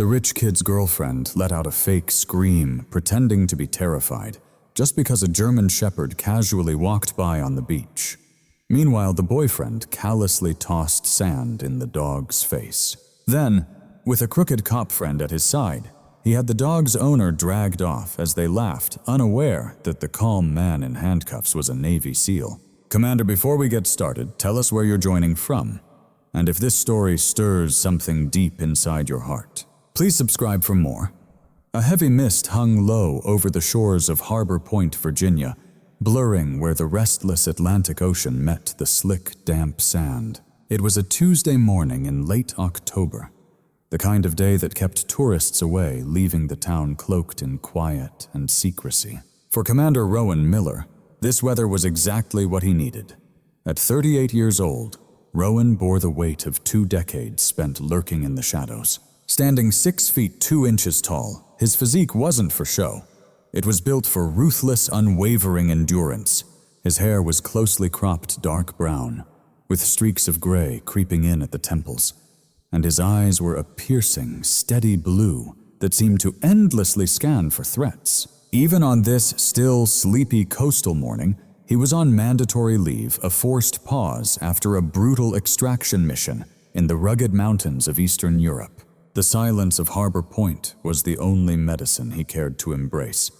The rich kid's girlfriend let out a fake scream, pretending to be terrified, just because a German shepherd casually walked by on the beach. Meanwhile, the boyfriend callously tossed sand in the dog's face. Then, with a crooked cop friend at his side, he had the dog's owner dragged off as they laughed, unaware that the calm man in handcuffs was a Navy SEAL. Commander, before we get started, tell us where you're joining from, and if this story stirs something deep inside your heart. Please subscribe for more. A heavy mist hung low over the shores of Harbor Point, Virginia, blurring where the restless Atlantic Ocean met the slick, damp sand. It was a Tuesday morning in late October, the kind of day that kept tourists away, leaving the town cloaked in quiet and secrecy. For Commander Rowan Miller, this weather was exactly what he needed. At 38 years old, Rowan bore the weight of 2 decades spent lurking in the shadows. Standing 6 feet 2 inches tall, his physique wasn't for show. It was built for ruthless, unwavering endurance. His hair was closely cropped dark brown, with streaks of gray creeping in at the temples, and his eyes were a piercing, steady blue that seemed to endlessly scan for threats. Even on this still, sleepy coastal morning, he was on mandatory leave, a forced pause after a brutal extraction mission in the rugged mountains of Eastern Europe. The silence of Harbor Point was the only medicine he cared to embrace.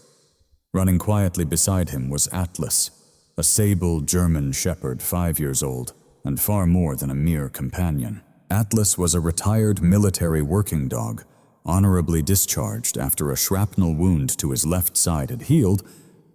Running quietly beside him was Atlas, a sable German shepherd 5 years old, and far more than a mere companion. Atlas was a retired military working dog, honorably discharged after a shrapnel wound to his left side had healed,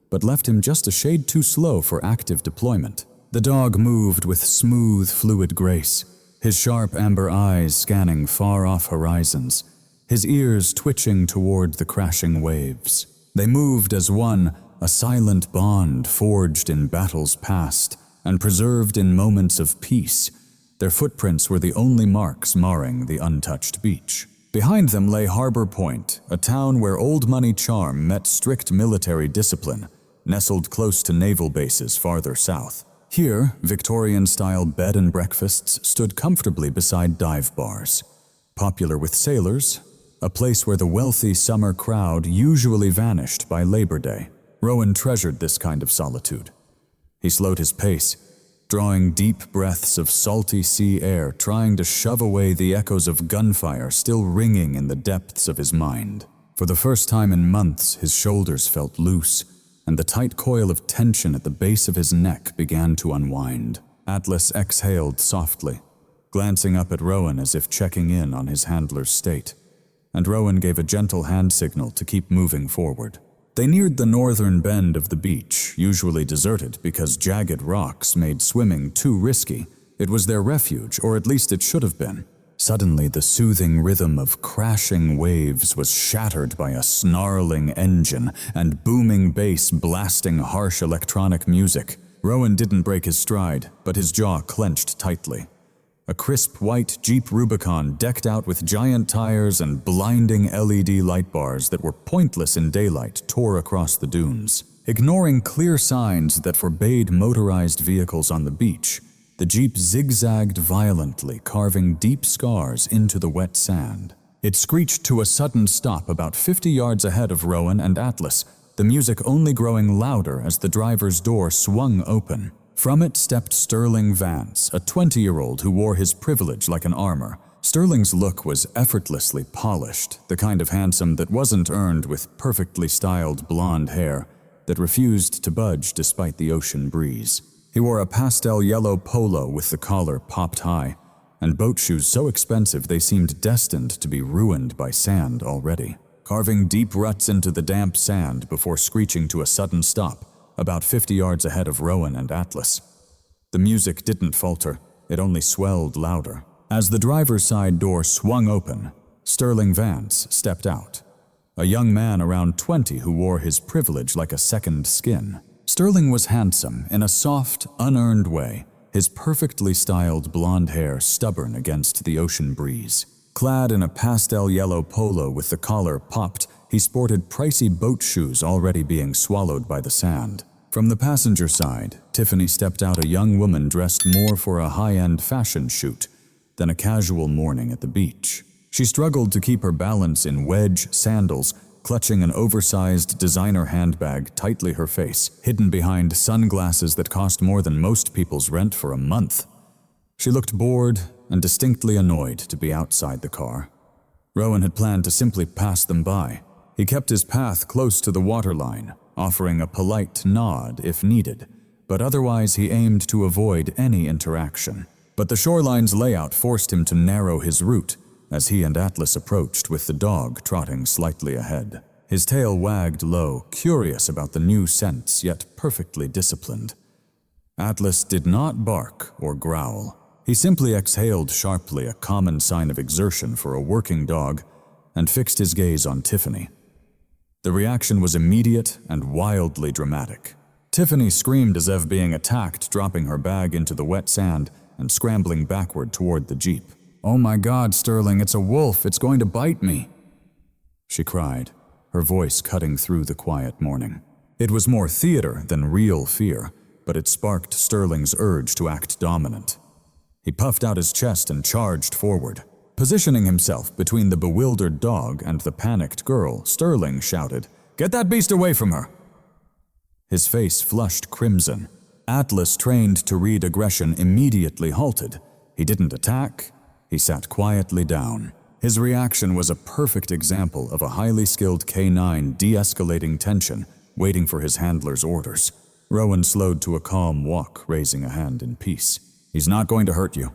but left him just a shade too slow for active deployment. The dog moved with smooth, fluid grace, his sharp amber eyes scanning far-off horizons, his ears twitching toward the crashing waves. They moved as one, a silent bond forged in battles past and preserved in moments of peace. Their footprints were the only marks marring the untouched beach. Behind them lay Harbor Point, a town where old money charm met strict military discipline, nestled close to naval bases farther south. Here, Victorian-style bed and breakfasts stood comfortably beside dive bars. Popular with sailors, a place where the wealthy summer crowd usually vanished by Labor Day. Rowan treasured this kind of solitude. He slowed his pace, drawing deep breaths of salty sea air, trying to shove away the echoes of gunfire still ringing in the depths of his mind. For the first time in months, his shoulders felt loose, and the tight coil of tension at the base of his neck began to unwind. Atlas exhaled softly, glancing up at Rowan as if checking in on his handler's state, and Rowan gave a gentle hand signal to keep moving forward. They neared the northern bend of the beach, usually deserted because jagged rocks made swimming too risky. It was their refuge, or at least it should have been. Suddenly, the soothing rhythm of crashing waves was shattered by a snarling engine and booming bass blasting harsh electronic music. Rowan didn't break his stride, but his jaw clenched tightly. A crisp white Jeep Rubicon decked out with giant tires and blinding LED light bars that were pointless in daylight tore across the dunes. Ignoring clear signs that forbade motorized vehicles on the beach, the Jeep zigzagged violently, carving deep scars into the wet sand. It screeched to a sudden stop about 50 yards ahead of Rowan and Atlas, the music only growing louder as the driver's door swung open. From it stepped Sterling Vance, a 20-year-old who wore his privilege like an armor. Sterling's look was effortlessly polished, the kind of handsome that wasn't earned with perfectly styled blonde hair that refused to budge despite the ocean breeze. He wore a pastel yellow polo with the collar popped high, and boat shoes so expensive they seemed destined to be ruined by sand already, carving deep ruts into the damp sand before screeching to a sudden stop about 50 yards ahead of Rowan and Atlas. The music didn't falter, it only swelled louder. As the driver's side door swung open, Sterling Vance stepped out, a young man around 20 who wore his privilege like a second skin. Sterling was handsome in a soft, unearned way, his perfectly styled blonde hair stubborn against the ocean breeze. Clad in a pastel yellow polo with the collar popped, he sported pricey boat shoes already being swallowed by the sand. From the passenger side, Tiffany stepped out, a young woman dressed more for a high-end fashion shoot than a casual morning at the beach. She struggled to keep her balance in wedge sandals, clutching an oversized designer handbag tightly her face, hidden behind sunglasses that cost more than most people's rent for a month. She looked bored and distinctly annoyed to be outside the car. Rowan had planned to simply pass them by. He kept his path close to the waterline, offering a polite nod if needed, but otherwise he aimed to avoid any interaction. But the shoreline's layout forced him to narrow his route as he and Atlas approached, with the dog trotting slightly ahead. His tail wagged low, curious about the new scents, yet perfectly disciplined. Atlas did not bark or growl. He simply exhaled sharply, a common sign of exertion for a working dog, and fixed his gaze on Tiffany. The reaction was immediate and wildly dramatic. Tiffany screamed as if being attacked, dropping her bag into the wet sand and scrambling backward toward the Jeep. "Oh my God, Sterling, it's a wolf, it's going to bite me," she cried, her voice cutting through the quiet morning. It was more theater than real fear, but it sparked Sterling's urge to act dominant. He puffed out his chest and charged forward. Positioning himself between the bewildered dog and the panicked girl, Sterling shouted, "Get that beast away from her!" His face flushed crimson. Atlas, trained to read aggression, immediately halted. He didn't attack. He sat quietly down. His reaction was a perfect example of a highly skilled K9 de-escalating tension, waiting for his handler's orders. Rowan slowed to a calm walk, raising a hand in peace. "He's not going to hurt you."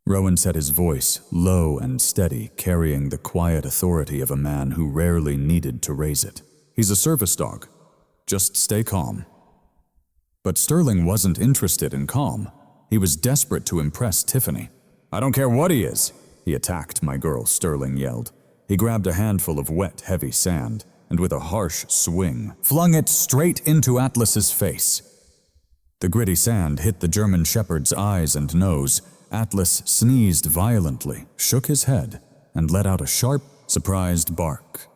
Rowan said, his voice low and steady, carrying the quiet authority of a man who rarely needed to raise it. "He's a service dog. Just stay calm." But Sterling wasn't interested in calm. He was desperate to impress Tiffany. "I don't care what he is," he attacked my girl, Sterling yelled. He grabbed a handful of wet, heavy sand, and with a harsh swing, flung it straight into Atlas's face. The gritty sand hit the German Shepherd's eyes and nose. Atlas sneezed violently, shook his head, and let out a sharp, surprised bark.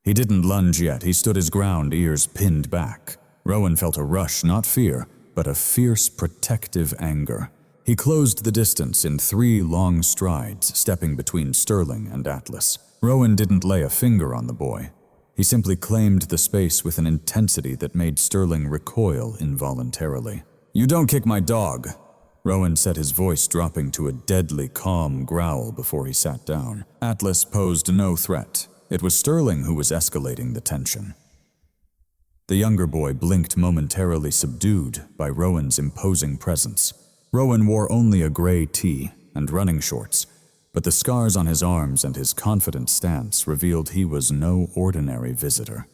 He didn't lunge yet. He stood his ground, ears pinned back. Rowan felt a rush, not fear, but a fierce, protective anger. He closed the distance in 3 long strides, stepping between Sterling and Atlas. Rowan didn't lay a finger on the boy. He simply claimed the space with an intensity that made Sterling recoil involuntarily. "You don't kick my dog," Rowan said, his voice dropping to a deadly calm growl before he sat down. Atlas posed no threat. It was Sterling who was escalating the tension. The younger boy blinked, momentarily subdued by Rowan's imposing presence. Rowan wore only a gray tee and running shorts, but the scars on his arms and his confident stance revealed he was no ordinary visitor.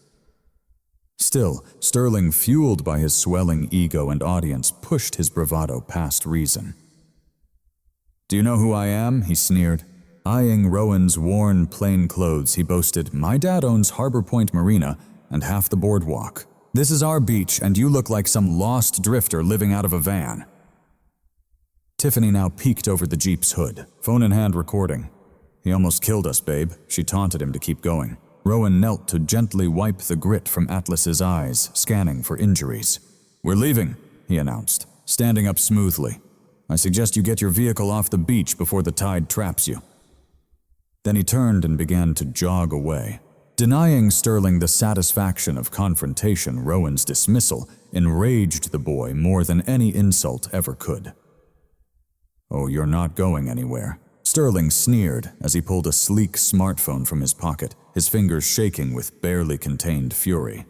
Still, Sterling, fueled by his swelling ego and audience, pushed his bravado past reason. "Do you know who I am?" he sneered. Eyeing Rowan's worn, plain clothes, he boasted, "My dad owns Harbor Point Marina and half the boardwalk. This is our beach, and you look like some lost drifter living out of a van." Tiffany now peeked over the Jeep's hood, phone in hand recording. "He almost killed us, babe," she taunted him to keep going. Rowan knelt to gently wipe the grit from Atlas's eyes, scanning for injuries. "We're leaving," he announced, standing up smoothly. "I suggest you get your vehicle off the beach before the tide traps you." Then he turned and began to jog away. Denying Sterling the satisfaction of confrontation, Rowan's dismissal enraged the boy more than any insult ever could. "Oh, you're not going anywhere," Sterling sneered as he pulled a sleek smartphone from his pocket, his fingers shaking with barely contained fury.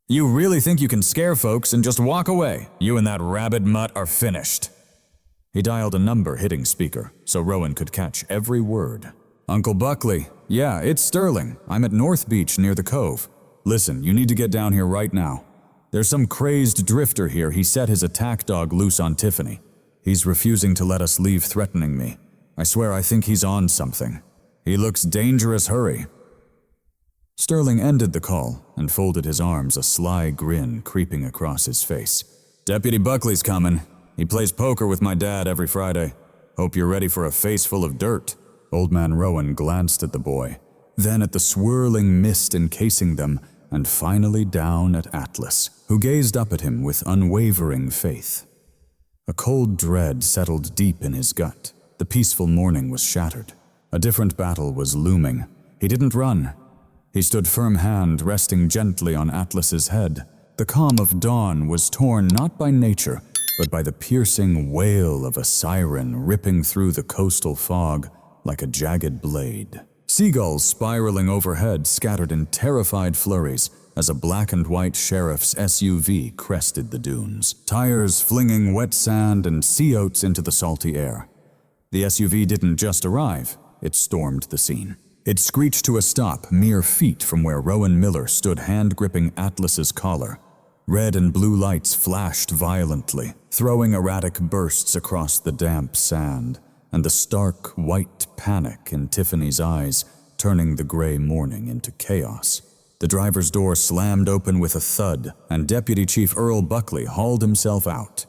"You really think you can scare folks and just walk away? You and that rabid mutt are finished." He dialed a number, hitting speaker, so Rowan could catch every word. "Uncle Buckley, yeah, it's Sterling. I'm at North Beach near the Cove. Listen, you need to get down here right now. There's some crazed drifter here. He set his attack dog loose on Tiffany. He's refusing to let us leave, threatening me. I swear I think he's on something. He looks dangerous. Hurry." Sterling ended the call and folded his arms, a sly grin creeping across his face. "Deputy Buckley's coming. He plays poker with my dad every Friday. Hope you're ready for a face full of dirt." Old Man Rowan glanced at the boy, then at the swirling mist encasing them, and finally down at Atlas, who gazed up at him with unwavering faith. A cold dread settled deep in his gut. The peaceful morning was shattered. A different battle was looming. He didn't run. He stood firm hand resting gently on Atlas's head. The calm of dawn was torn not by nature, but by the piercing wail of a siren ripping through the coastal fog like a jagged blade. Seagulls spiraling overhead scattered in terrified flurries as a black and white sheriff's SUV crested the dunes, tires flinging wet sand and sea oats into the salty air. The SUV didn't just arrive, it stormed the scene. It screeched to a stop mere feet from where Rowan Miller stood hand-gripping Atlas's collar. Red and blue lights flashed violently, throwing erratic bursts across the damp sand, and the stark, white panic in Tiffany's eyes, turning the gray morning into chaos. The driver's door slammed open with a thud, and Deputy Chief Earl Buckley hauled himself out.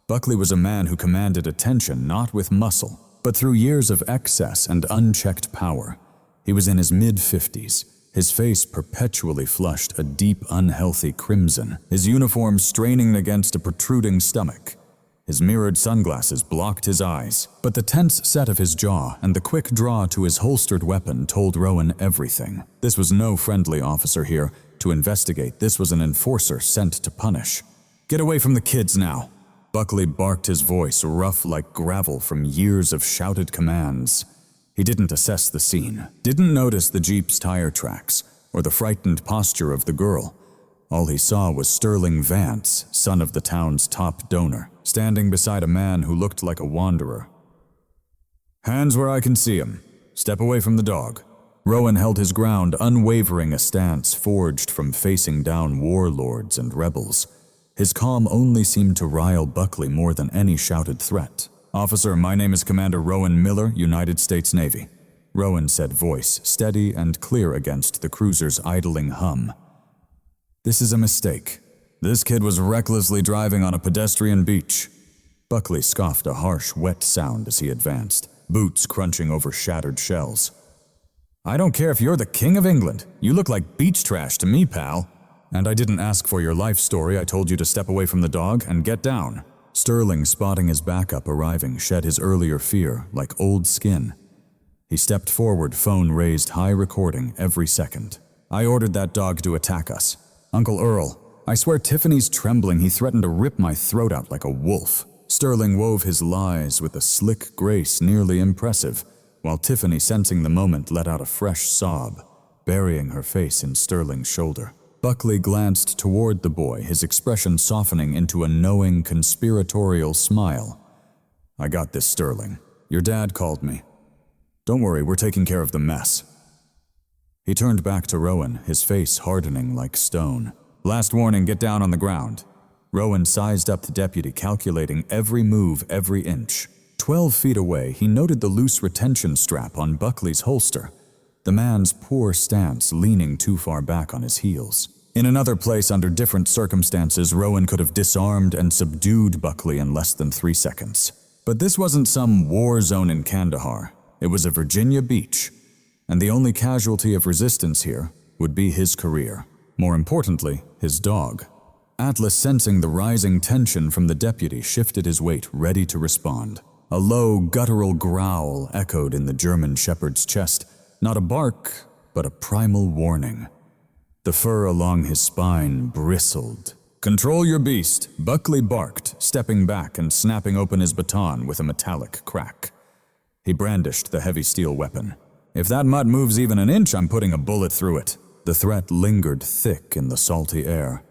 Buckley was a man who commanded attention not with muscle, but through years of excess and unchecked power. He was in his mid-50s, his face perpetually flushed a deep, unhealthy crimson, his uniform straining against a protruding stomach. His mirrored sunglasses blocked his eyes, but the tense set of his jaw and the quick draw to his holstered weapon told Rowan everything. This was no friendly officer here to investigate. This was an enforcer sent to punish. "Get away from the kids now!" Buckley barked, his voice rough like gravel from years of shouted commands. He didn't assess the scene, didn't notice the Jeep's tire tracks, or the frightened posture of the girl. All he saw was Sterling Vance, son of the town's top donor, standing beside a man who looked like a wanderer. "Hands where I can see 'em. Step away from the dog." Rowan held his ground, unwavering, a stance forged from facing down warlords and rebels. His calm only seemed to rile Buckley more than any shouted threat. "Officer, my name is Commander Rowan Miller, United States Navy," Rowan said, voice steady and clear against the cruiser's idling hum. "This is a mistake. This kid was recklessly driving on a pedestrian beach." Buckley scoffed a harsh, wet sound as he advanced, boots crunching over shattered shells. "I don't care if you're the King of England. You look like beach trash to me, pal." "And I didn't ask for your life story. I told you to step away from the dog and get down." Sterling, spotting his backup arriving, shed his earlier fear like old skin. He stepped forward, phone raised, high recording every second. "I ordered that dog to attack us. Uncle Earl, I swear Tiffany's trembling. He threatened to rip my throat out like a wolf." Sterling wove his lies with a slick grace nearly impressive, while Tiffany, sensing the moment, let out a fresh sob, burying her face in Sterling's shoulder. Buckley glanced toward the boy, his expression softening into a knowing, conspiratorial smile. "I got this, Sterling. Your dad called me. Don't worry, we're taking care of the mess." He turned back to Rowan, his face hardening like stone. "Last warning, get down on the ground." Rowan sized up the deputy, calculating every move, every inch. 12 feet away, he noted the loose retention strap on Buckley's holster, the man's poor stance leaning too far back on his heels. In another place, under different circumstances, Rowan could have disarmed and subdued Buckley in less than 3 seconds. But this wasn't some war zone in Kandahar. It was a Virginia beach, and the only casualty of resistance here would be his career. More importantly, his dog. Atlas, sensing the rising tension from the deputy, shifted his weight, ready to respond. A low, guttural growl echoed in the German shepherd's chest, not a bark, but a primal warning. The fur along his spine bristled. "Control your beast," Buckley barked, stepping back and snapping open his baton with a metallic crack. He brandished the heavy steel weapon. "If that mutt moves even an inch, I'm putting a bullet through it." The threat lingered thick in the salty air.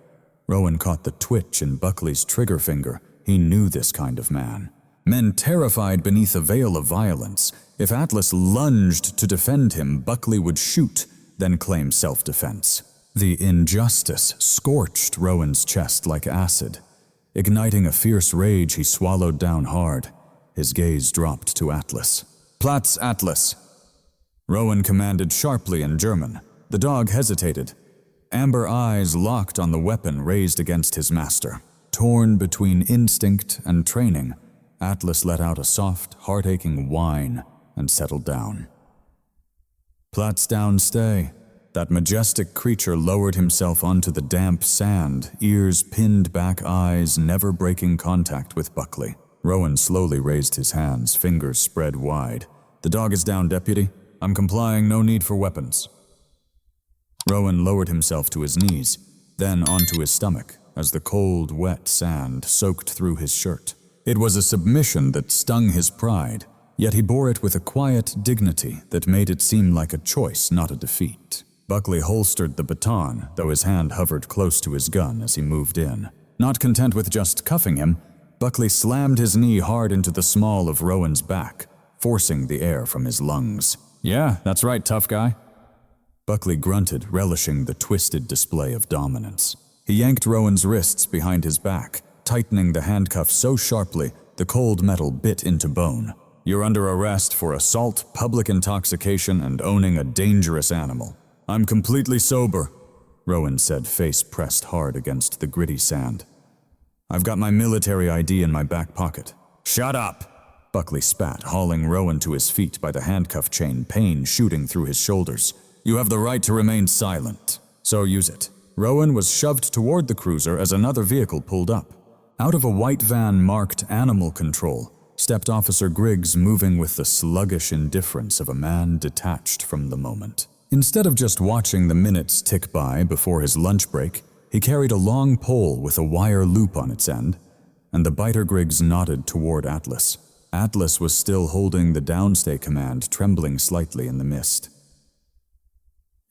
Rowan caught the twitch in Buckley's trigger finger. He knew this kind of man. Men terrified beneath a veil of violence. If Atlas lunged to defend him, Buckley would shoot, then claim self-defense. The injustice scorched Rowan's chest like acid. Igniting a fierce rage, he swallowed down hard. His gaze dropped to Atlas. "Platz, Atlas!" Rowan commanded sharply in German. The dog hesitated. Amber eyes locked on the weapon raised against his master. Torn between instinct and training, Atlas let out a soft, heart-aching whine and settled down. "Platz down, stay." That majestic creature lowered himself onto the damp sand, ears pinned back, eyes never breaking contact with Buckley. Rowan slowly raised his hands, fingers spread wide. "The dog is down, deputy. I'm complying, no need for weapons. Rowan lowered himself to his knees, then onto his stomach, as the cold, wet sand soaked through his shirt. It was a submission that stung his pride, yet he bore it with a quiet dignity that made it seem like a choice, not a defeat. Buckley holstered the baton, though his hand hovered close to his gun as he moved in. Not content with just cuffing him, Buckley slammed his knee hard into the small of Rowan's back, forcing the air from his lungs. "Yeah, that's right, tough guy." Buckley grunted, relishing the twisted display of dominance. He yanked Rowan's wrists behind his back, tightening the handcuffs so sharply the cold metal bit into bone. "You're under arrest for assault, public intoxication, and owning a dangerous animal." "I'm completely sober," Rowan said, face pressed hard against the gritty sand. "I've got my military ID in my back pocket." "Shut up!" Buckley spat, hauling Rowan to his feet by the handcuff chain, pain shooting through his shoulders. "You have the right to remain silent, so use it." Rowan was shoved toward the cruiser as another vehicle pulled up. Out of a white van marked Animal Control stepped Officer Griggs, moving with the sluggish indifference of a man detached from the moment. Instead of just watching the minutes tick by before his lunch break, he carried a long pole with a wire loop on its end, and the biter Griggs nodded toward Atlas. Atlas was still holding the downstay command, trembling slightly in the mist.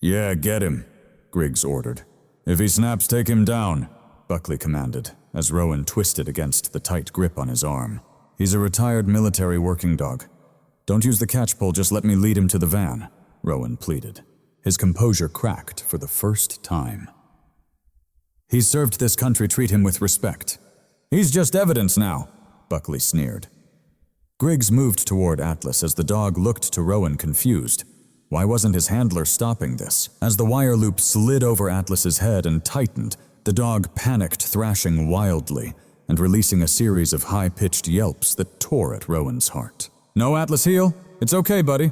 "Yeah, get him," Griggs ordered. "If he snaps, take him down," Buckley commanded, as Rowan twisted against the tight grip on his arm. "He's a retired military working dog. Don't use the catchpole, just let me lead him to the van," Rowan pleaded. His composure cracked for the first time. "He's served this country, treat him with respect." "He's just evidence now," Buckley sneered. Griggs moved toward Atlas as the dog looked to Rowan, confused. Why wasn't his handler stopping this? As the wire loop slid over Atlas's head and tightened, the dog panicked, thrashing wildly and releasing a series of high-pitched yelps that tore at Rowan's heart. "No, Atlas, heel. It's okay, buddy.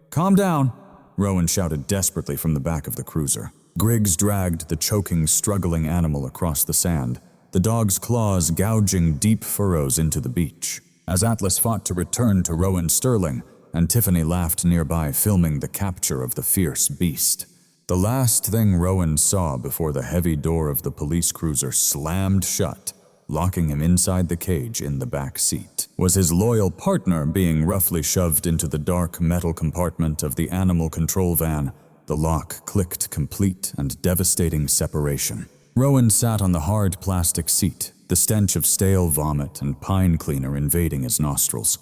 Calm down," Rowan shouted desperately from the back of the cruiser. Griggs dragged the choking, struggling animal across the sand, the dog's claws gouging deep furrows into the beach. As Atlas fought to return to Rowan Sterling, and Tiffany laughed nearby, filming the capture of the fierce beast. The last thing Rowan saw before the heavy door of the police cruiser slammed shut, locking him inside the cage in the back seat, was his loyal partner being roughly shoved into the dark metal compartment of the Animal Control van. The lock clicked, complete and devastating separation. Rowan sat on the hard plastic seat, the stench of stale vomit and pine cleaner invading his nostrils.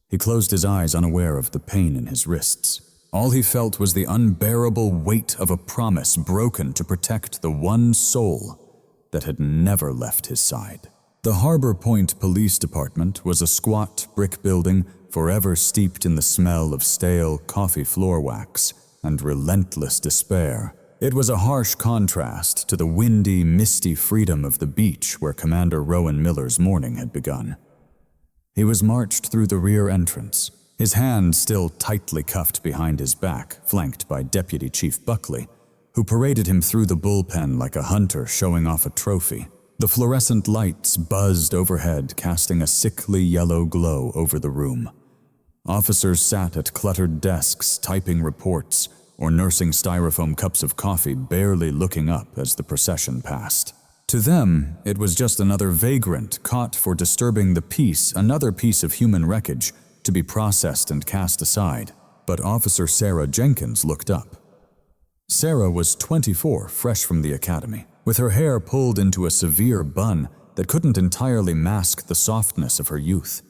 He closed his eyes, unaware of the pain in his wrists. All he felt was the unbearable weight of a promise broken to protect the one soul that had never left his side. The Harbor Point Police Department was a squat brick building forever steeped in the smell of stale coffee floor wax and relentless despair. It was a harsh contrast to the windy, misty freedom of the beach where Commander Rowan Miller's morning had begun. He was marched through the rear entrance, his hand still tightly cuffed behind his back, flanked by Deputy Chief Buckley, who paraded him through the bullpen like a hunter showing off a trophy. The fluorescent lights buzzed overhead, casting a sickly yellow glow over the room. Officers sat at cluttered desks, typing reports or nursing styrofoam cups of coffee, barely looking up as the procession passed. To them, it was just another vagrant caught for disturbing the peace, another piece of human wreckage to be processed and cast aside. But Officer Sarah Jenkins looked up. Sarah was 24, fresh from the academy, with her hair pulled into a severe bun that couldn't entirely mask the softness of her youth.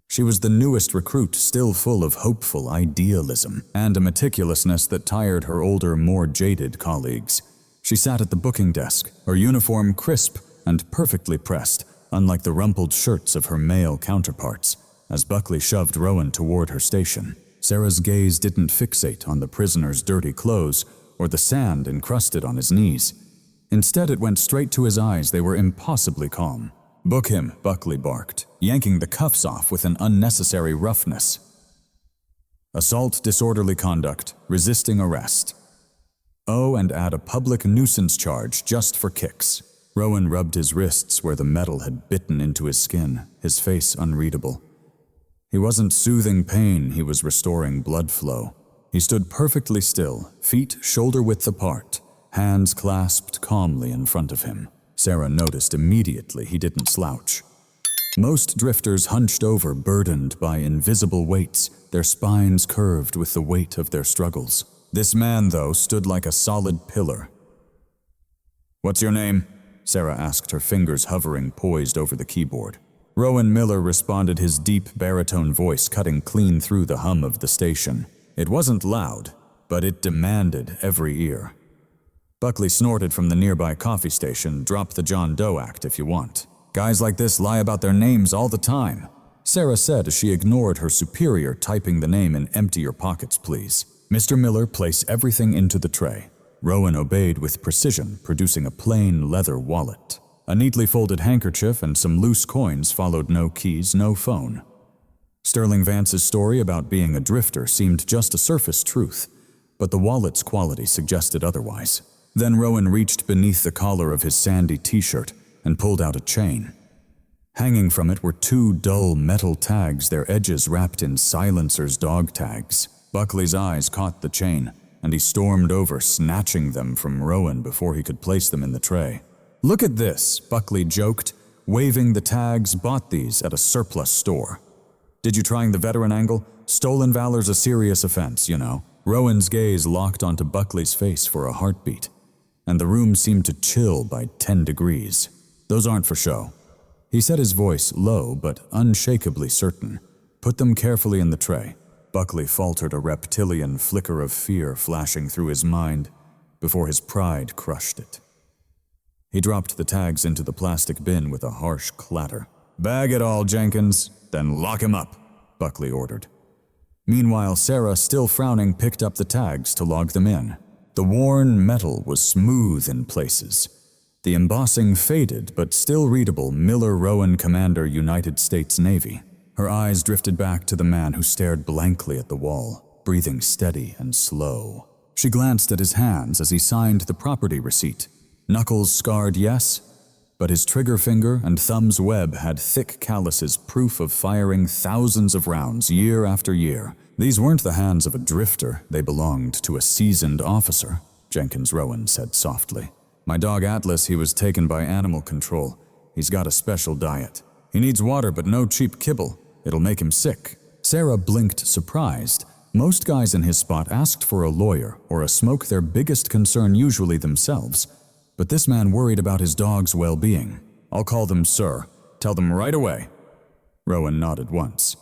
She was the newest recruit, still full of hopeful idealism and a meticulousness that tired her older, more jaded colleagues. She sat at the booking desk, her uniform crisp and perfectly pressed, unlike the rumpled shirts of her male counterparts, as Buckley shoved Rowan toward her station. Sarah's gaze didn't fixate on the prisoner's dirty clothes or the sand encrusted on his knees. Instead, it went straight to his eyes. They were impossibly calm. "Book him," Buckley barked, yanking the cuffs off with an unnecessary roughness. "Assault, disorderly conduct, resisting arrest. Oh, and add a public nuisance charge just for kicks." Rowan rubbed his wrists where the metal had bitten into his skin, his face unreadable. He wasn't soothing pain, he was restoring blood flow. He stood perfectly still, feet shoulder-width apart, hands clasped calmly in front of him. Sarah noticed immediately he didn't slouch. Most drifters hunched over, burdened by invisible weights, their spines curved with the weight of their struggles. This man, though, stood like a solid pillar. "What's your name?" Sarah asked, her fingers hovering, poised over the keyboard. Rowan Miller responded, his deep baritone voice cutting clean through the hum of the station. It wasn't loud, but it demanded every ear. Buckley snorted from the nearby coffee station, "Drop the John Doe act if you want. Guys like this lie about their names all the time," Sarah said as she ignored her superior typing the name in "Empty your pockets, please." Mr. Miller placed everything into the tray. Rowan obeyed with precision, producing a plain leather wallet. A neatly folded handkerchief and some loose coins followed. No keys, no phone. Sterling Vance's story about being a drifter seemed just a surface truth, but the wallet's quality suggested otherwise. Then Rowan reached beneath the collar of his sandy t-shirt and pulled out a chain. Hanging from it were two dull metal tags, their edges wrapped in silencer's dog tags. Buckley's eyes caught the chain, and he stormed over, snatching them from Rowan before he could place them in the tray. "Look at this," Buckley joked, waving the tags. "Bought these at a surplus store." "Did you trying the veteran angle? Stolen valor's a serious offense, you know." Rowan's gaze locked onto Buckley's face for a heartbeat, and the room seemed to chill by 10 degrees. "Those aren't for show," he said, his voice low but unshakably certain. "Put them carefully in the tray." Buckley faltered, a reptilian flicker of fear flashing through his mind before his pride crushed it. He dropped the tags into the plastic bin with a harsh clatter. "Bag it all, Jenkins, then lock him up," Buckley ordered. Meanwhile, Sarah, still frowning, picked up the tags to log them in. The worn metal was smooth in places. The embossing faded, but still readable: Miller Rowan, Commander, United States Navy. Her eyes drifted back to the man who stared blankly at the wall, breathing steady and slow. She glanced at his hands as he signed the property receipt. Knuckles scarred, yes, but his trigger finger and thumb's web had thick calluses, proof of firing thousands of rounds year after year. These weren't the hands of a drifter, they belonged to a seasoned officer, Jenkins Rowan said softly. "My dog Atlas, he was taken by animal control. He's got a special diet. He needs water but no cheap kibble. It'll make him sick." Sarah blinked, surprised. Most guys in his spot asked for a lawyer or a smoke, their biggest concern usually themselves. But this man worried about his dog's well-being. "I'll call them, sir. Tell them right away." Rowan nodded once.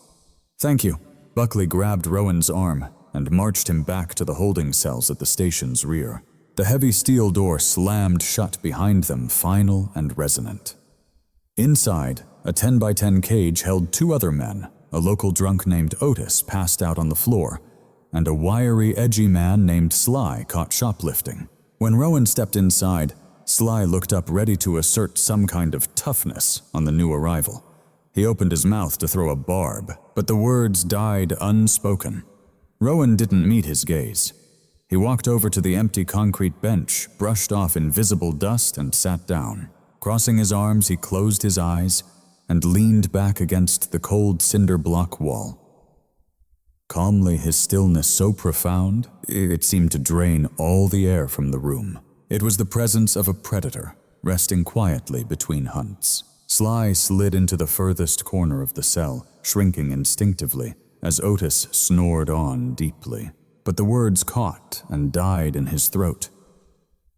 "Thank you." Buckley grabbed Rowan's arm and marched him back to the holding cells at the station's rear. The heavy steel door slammed shut behind them, final and resonant. Inside, a 10x10 cage held two other men, a local drunk named Otis passed out on the floor, and a wiry, edgy man named Sly caught shoplifting. When Rowan stepped inside, Sly looked up, ready to assert some kind of toughness on the new arrival. He opened his mouth to throw a barb, but the words died unspoken. Rowan didn't meet his gaze. He walked over to the empty concrete bench, brushed off invisible dust, and sat down. Crossing his arms, he closed his eyes and leaned back against the cold cinder block wall. Calmly, his stillness so profound, it seemed to drain all the air from the room. It was the presence of a predator, resting quietly between hunts. Sly slid into the furthest corner of the cell, shrinking instinctively as Otis snored on deeply. But the words caught and died in his throat.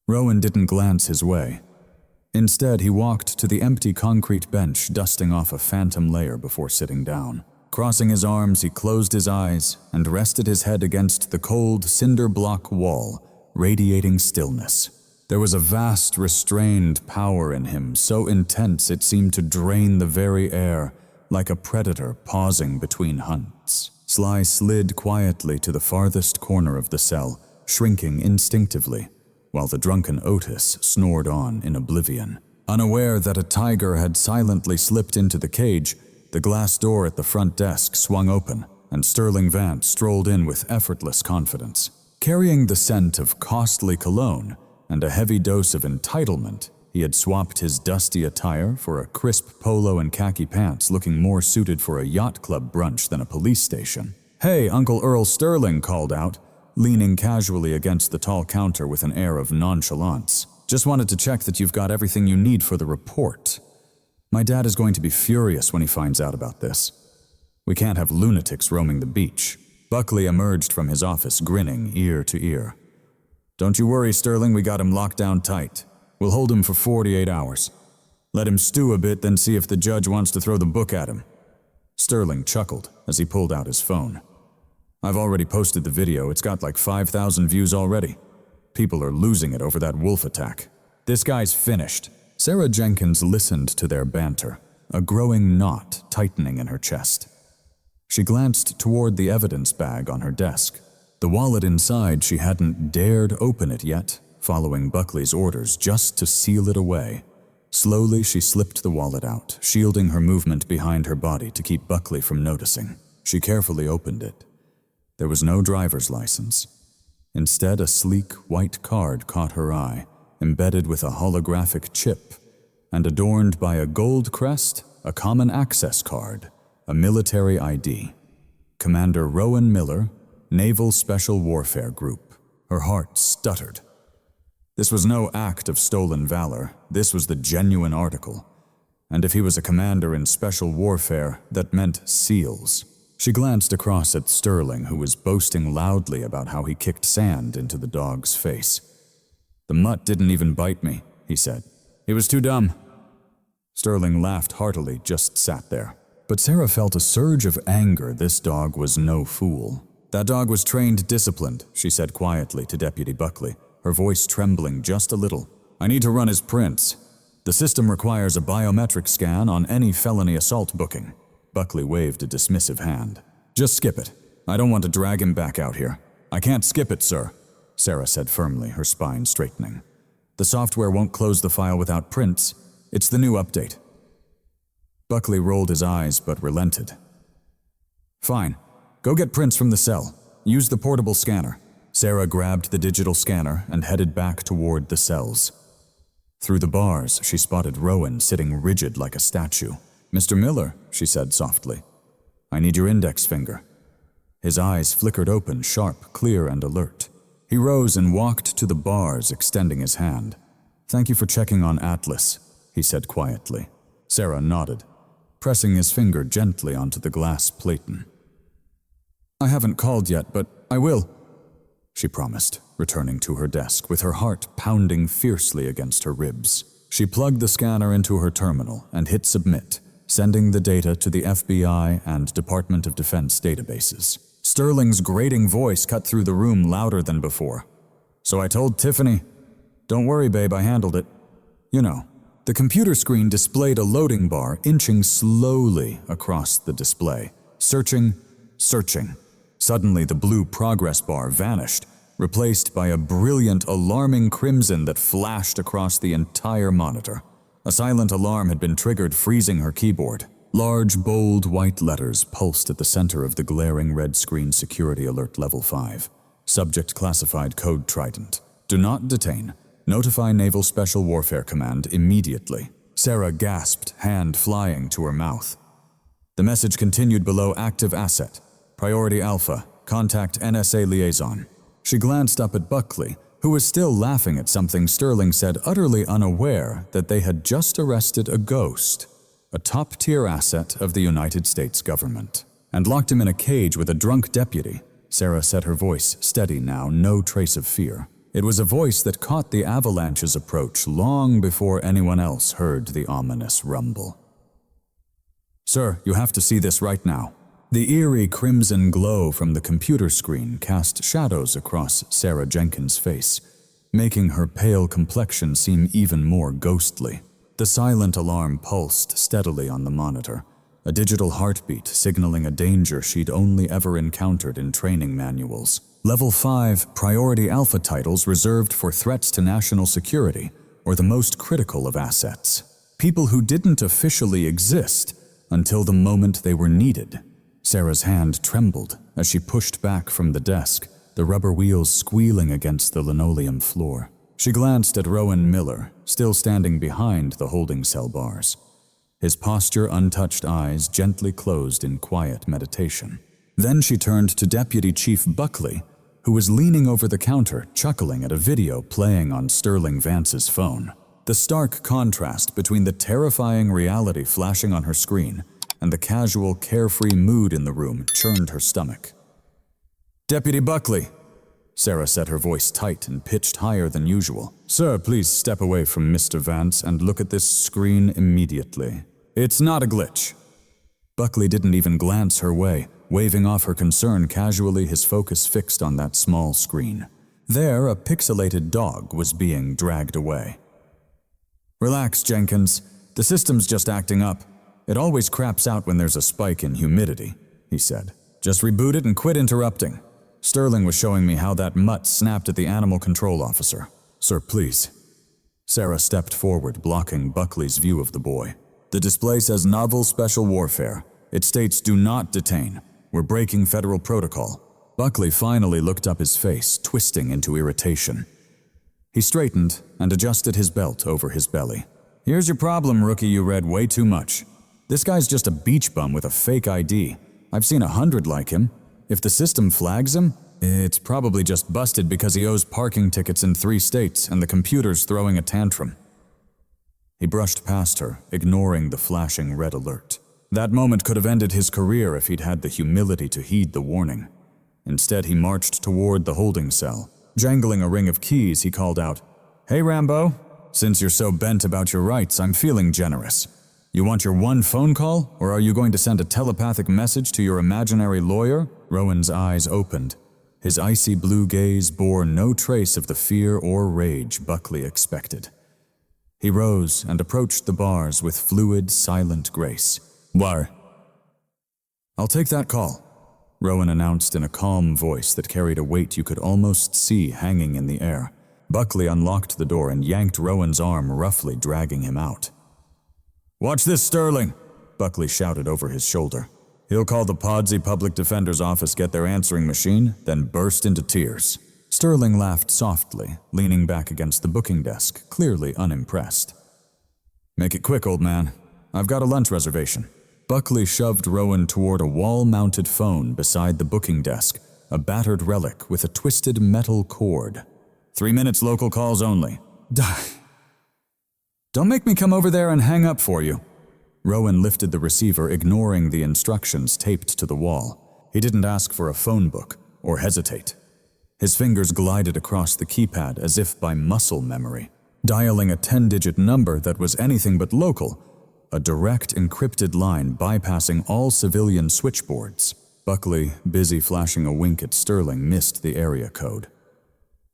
Rowan didn't glance his way. Instead, he walked to the empty concrete bench, dusting off a phantom layer before sitting down. Crossing his arms, he closed his eyes and rested his head against the cold cinder block wall, radiating stillness. There was a vast, restrained power in him, so intense it seemed to drain the very air, like a predator pausing between hunts. Sly slid quietly to the farthest corner of the cell, shrinking instinctively, while the drunken Otis snored on in oblivion. Unaware that a tiger had silently slipped into the cage, the glass door at the front desk swung open, and Sterling Vance strolled in with effortless confidence. Carrying the scent of costly cologne and a heavy dose of entitlement, he had swapped his dusty attire for a crisp polo and khaki pants, looking more suited for a yacht club brunch than a police station. "Hey," Uncle Earl Sterling called out, leaning casually against the tall counter with an air of nonchalance. "Just wanted to check that you've got everything you need for the report. My dad is going to be furious when he finds out about this. We can't have lunatics roaming the beach." Buckley emerged from his office, grinning ear to ear. "Don't you worry, Sterling, we got him locked down tight. We'll hold him for 48 hours. Let him stew a bit, then see if the judge wants to throw the book at him." Sterling chuckled as he pulled out his phone. "I've already posted the video. It's got like 5,000 views already. People are losing it over that wolf attack. This guy's finished." Sarah Jenkins listened to their banter, a growing knot tightening in her chest. She glanced toward the evidence bag on her desk. The wallet inside, she hadn't dared open it yet, following Buckley's orders just to seal it away. Slowly, she slipped the wallet out, shielding her movement behind her body to keep Buckley from noticing. She carefully opened it. There was no driver's license. Instead, a sleek white card caught her eye, embedded with a holographic chip, and adorned by a gold crest, a common access card, a military ID. Commander Rowan Miller, Naval Special Warfare Group. Her heart stuttered. This was no act of stolen valor. This was the genuine article. And if he was a commander in special warfare, that meant SEALs. She glanced across at Sterling, who was boasting loudly about how he kicked sand into the dog's face. "The mutt didn't even bite me," he said. "He was too dumb." Sterling laughed heartily, just sat there. But Sarah felt a surge of anger. This dog was no fool. "That dog was trained disciplined," she said quietly to Deputy Buckley, her voice trembling just a little. "I need to run his prints. The system requires a biometric scan on any felony assault booking." Buckley waved a dismissive hand. "Just skip it. I don't want to drag him back out here." "I can't skip it, sir," Sarah said firmly, her spine straightening. "The software won't close the file without prints. It's the new update." Buckley rolled his eyes but relented. "Fine. Go get prints from the cell. Use the portable scanner." Sarah grabbed the digital scanner and headed back toward the cells. Through the bars, she spotted Rowan sitting rigid like a statue. "Mr. Miller," she said softly, "I need your index finger." His eyes flickered open, sharp, clear, and alert. He rose and walked to the bars, extending his hand. "Thank you for checking on Atlas," he said quietly. Sarah nodded, pressing his finger gently onto the glass platen. "I haven't called yet, but I will," she promised, returning to her desk with her heart pounding fiercely against her ribs. She plugged the scanner into her terminal and hit submit, sending the data to the FBI and Department of Defense databases. Sterling's grating voice cut through the room louder than before. "So I told Tiffany, don't worry, babe, I handled it." You know, the computer screen displayed a loading bar inching slowly across the display. Searching. Suddenly, the blue progress bar vanished, replaced by a brilliant, alarming crimson that flashed across the entire monitor. A silent alarm had been triggered, freezing her keyboard. Large, bold, white letters pulsed at the center of the glaring red screen. Security alert level 5. Subject classified code Trident. Do not detain. Notify Naval Special Warfare Command immediately. Sarah gasped, hand flying to her mouth. The message continued below: active asset. Priority Alpha. Contact NSA liaison. She glanced up at Buckley, who was still laughing at something Sterling said, utterly unaware that they had just arrested a ghost, a top-tier asset of the United States government, and locked him in a cage with a drunk deputy. Sarah said, her voice steady now, no trace of fear. It was a voice that caught the avalanche's approach long before anyone else heard the ominous rumble. "Sir, you have to see this right now." The eerie crimson glow from the computer screen cast shadows across Sarah Jenkins' face, making her pale complexion seem even more ghostly. The silent alarm pulsed steadily on the monitor, a digital heartbeat signaling a danger she'd only ever encountered in training manuals. Level 5 Priority Alpha titles reserved for threats to national security, or the most critical of assets. People who didn't officially exist until the moment they were needed. Sarah's hand trembled as she pushed back from the desk, the rubber wheels squealing against the linoleum floor. She glanced at Rowan Miller, still standing behind the holding cell bars. His posture, untouched eyes gently closed in quiet meditation. Then she turned to Deputy Chief Buckley, who was leaning over the counter chuckling at a video playing on Sterling Vance's phone. The stark contrast between the terrifying reality flashing on her screen and the casual, carefree mood in the room churned her stomach. "Deputy Buckley," Sarah said, her voice tight and pitched higher than usual. "Sir, please step away from Mr. Vance and look at this screen immediately. It's not a glitch." Buckley didn't even glance her way, waving off her concern casually, his focus fixed on that small screen. There, a pixelated dog was being dragged away. "Relax, Jenkins. The system's just acting up. It always craps out when there's a spike in humidity," he said. "Just reboot it and quit interrupting. Sterling was showing me how that mutt snapped at the animal control officer." "Sir, please." Sarah stepped forward, blocking Buckley's view of the boy. "The display says novel special warfare. It states do not detain. We're breaking federal protocol." Buckley finally looked up, his face twisting into irritation. He straightened and adjusted his belt over his belly. "Here's your problem, rookie. You read way too much. This guy's just a beach bum with a fake ID. I've seen 100 like him. If the system flags him, it's probably just busted because he owes parking tickets in 3 states and the computer's throwing a tantrum." He brushed past her, ignoring the flashing red alert. That moment could have ended his career if he'd had the humility to heed the warning. Instead, he marched toward the holding cell. Jangling a ring of keys, he called out, "Hey, Rambo, since you're so bent about your rights, I'm feeling generous. You want your one phone call, or are you going to send a telepathic message to your imaginary lawyer?" Rowan's eyes opened. His icy blue gaze bore no trace of the fear or rage Buckley expected. He rose and approached the bars with fluid, silent grace. "Why?" "I'll take that call," Rowan announced in a calm voice that carried a weight you could almost see hanging in the air. Buckley unlocked the door and yanked Rowan's arm, roughly dragging him out. "Watch this, Sterling," Buckley shouted over his shoulder. He'll call the Podsy Public Defender's office, get their answering machine, then burst into tears. Sterling laughed softly, leaning back against the booking desk, clearly unimpressed. "Make it quick, old man. I've got a lunch reservation." Buckley shoved Rowan toward a wall-mounted phone beside the booking desk, a battered relic with a twisted metal cord. 3 minutes local calls only." "Don't make me come over there and hang up for you." Rowan lifted the receiver, ignoring the instructions taped to the wall. He didn't ask for a phone book or hesitate. His fingers glided across the keypad as if by muscle memory, dialing a 10-digit number that was anything but local, a direct encrypted line bypassing all civilian switchboards. Buckley, busy flashing a wink at Sterling, missed the area code.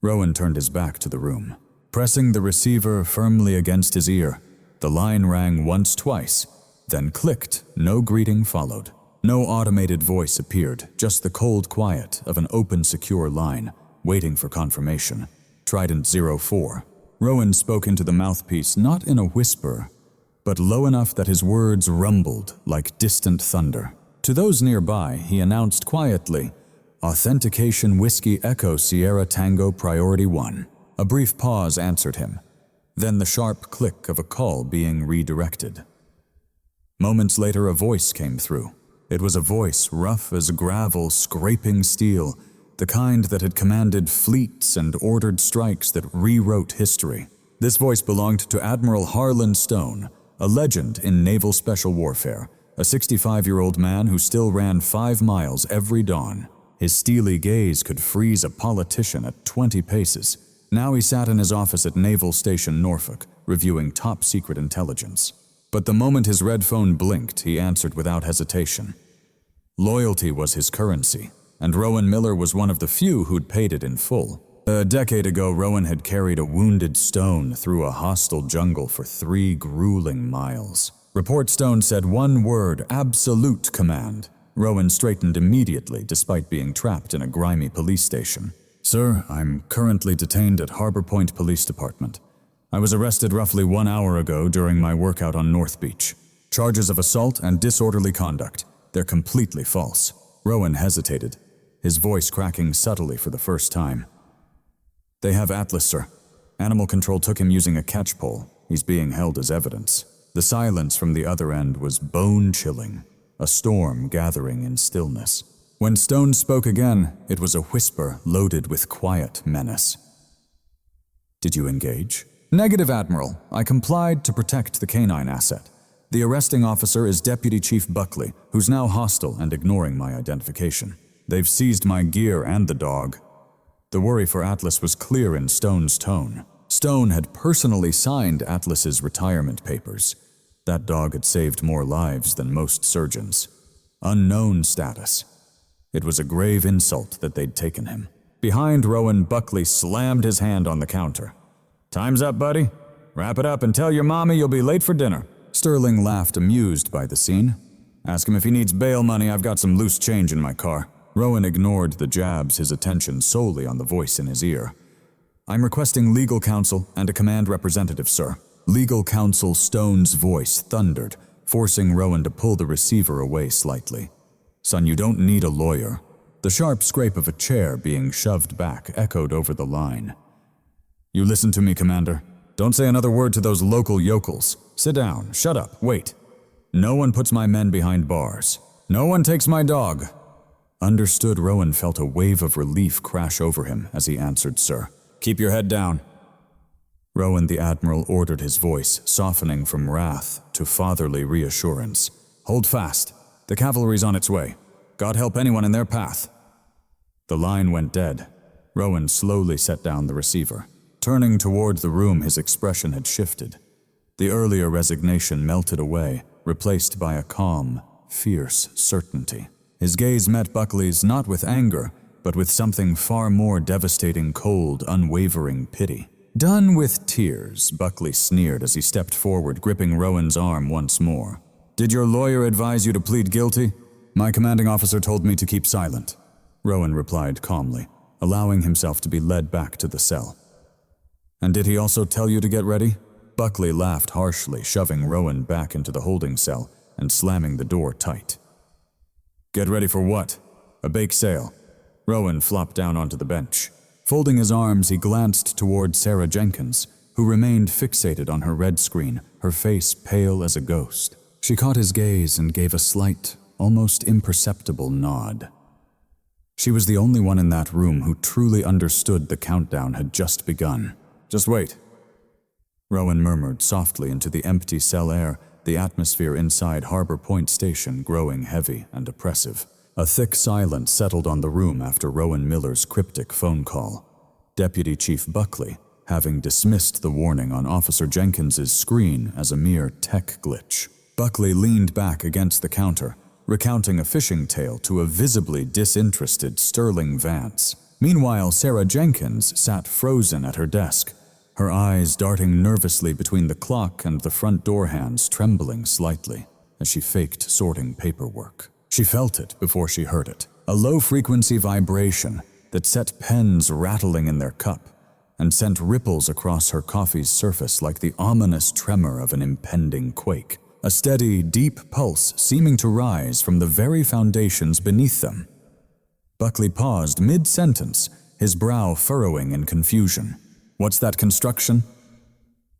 Rowan turned his back to the room. Pressing the receiver firmly against his ear, the line rang once, twice, then clicked. No greeting followed. No automated voice appeared, just the cold quiet of an open, secure line, waiting for confirmation. Trident 04. Rowan spoke into the mouthpiece, not in a whisper, but low enough that his words rumbled like distant thunder. To those nearby, he announced quietly, "Authentication Whiskey Echo Sierra Tango Priority 1. A brief pause answered him, then the sharp click of a call being redirected. Moments later, a voice came through. It was a voice rough as gravel, scraping steel, the kind that had commanded fleets and ordered strikes that rewrote history. This voice belonged to Admiral Harlan Stone, a legend in naval special warfare, a 65-year-old man who still ran 5 miles every dawn. His steely gaze could freeze a politician at 20 paces. Now he sat in his office at Naval Station Norfolk, reviewing top-secret intelligence. But the moment his red phone blinked, he answered without hesitation. Loyalty was his currency, and Rowan Miller was one of the few who'd paid it in full. A decade ago, Rowan had carried a wounded Stone through a hostile jungle for 3 grueling miles. Report Stone said one word, absolute command. Rowan straightened immediately, despite being trapped in a grimy police station. "Sir, I'm currently detained at Harbor Point Police Department. I was arrested roughly 1 hour ago during my workout on North Beach. Charges of assault and disorderly conduct. They're completely false." Rowan hesitated, his voice cracking subtly for the first time. "They have Atlas, sir. Animal Control took him using a catch pole. He's being held as evidence." The silence from the other end was bone-chilling, a storm gathering in stillness. When Stone spoke again, it was a whisper loaded with quiet menace. "Did you engage?" "Negative, Admiral. I complied to protect the canine asset. The arresting officer is Deputy Chief Buckley, who's now hostile and ignoring my identification. They've seized my gear and the dog." The worry for Atlas was clear in Stone's tone. Stone had personally signed Atlas's retirement papers. That dog had saved more lives than most surgeons. Unknown status. It was a grave insult that they'd taken him. Behind Rowan, Buckley slammed his hand on the counter. "Time's up, buddy. Wrap it up and tell your mommy you'll be late for dinner." Sterling laughed, amused by the scene. "Ask him if he needs bail money. I've got some loose change in my car." Rowan ignored the jabs, his attention solely on the voice in his ear. "I'm requesting legal counsel and a command representative, sir." Legal counsel Stone's voice thundered, forcing Rowan to pull the receiver away slightly. "Son, you don't need a lawyer." The sharp scrape of a chair being shoved back echoed over the line. "You listen to me, Commander. Don't say another word to those local yokels. Sit down, shut up, wait. No one puts my men behind bars. No one takes my dog." Understood. Rowan felt a wave of relief crash over him as he answered, "Sir." "Keep your head down." Rowan the Admiral ordered, his voice softening from wrath to fatherly reassurance. "Hold fast. The cavalry's on its way. God help anyone in their path." The line went dead. Rowan slowly set down the receiver. Turning toward the room, his expression had shifted. The earlier resignation melted away, replaced by a calm, fierce certainty. His gaze met Buckley's not with anger, but with something far more devastating, cold, unwavering pity. "Done with tears," Buckley sneered as he stepped forward, gripping Rowan's arm once more. "Did your lawyer advise you to plead guilty?" "My commanding officer told me to keep silent," Rowan replied calmly, allowing himself to be led back to the cell. "And did he also tell you to get ready?" Buckley laughed harshly, shoving Rowan back into the holding cell and slamming the door tight. "Get ready for what?" "A bake sale." Rowan flopped down onto the bench. Folding his arms, he glanced toward Sarah Jenkins, who remained fixated on her red screen, her face pale as a ghost. She caught his gaze and gave a slight, almost imperceptible nod. She was the only one in that room who truly understood the countdown had just begun. "Just wait," Rowan murmured softly into the empty cell air, the atmosphere inside Harbor Point Station growing heavy and oppressive. A thick silence settled on the room after Rowan Miller's cryptic phone call. Deputy Chief Buckley, having dismissed the warning on Officer Jenkins's screen as a mere tech glitch. Buckley leaned back against the counter, recounting a fishing tale to a visibly disinterested Sterling Vance. Meanwhile, Sarah Jenkins sat frozen at her desk, her eyes darting nervously between the clock and the front door hands trembling slightly as she faked sorting paperwork. She felt it before she heard it, a low-frequency vibration that set pens rattling in their cup and sent ripples across her coffee's surface like the ominous tremor of an impending quake, a steady, deep pulse seeming to rise from the very foundations beneath them. Buckley paused mid-sentence, his brow furrowing in confusion. "What's that construction?"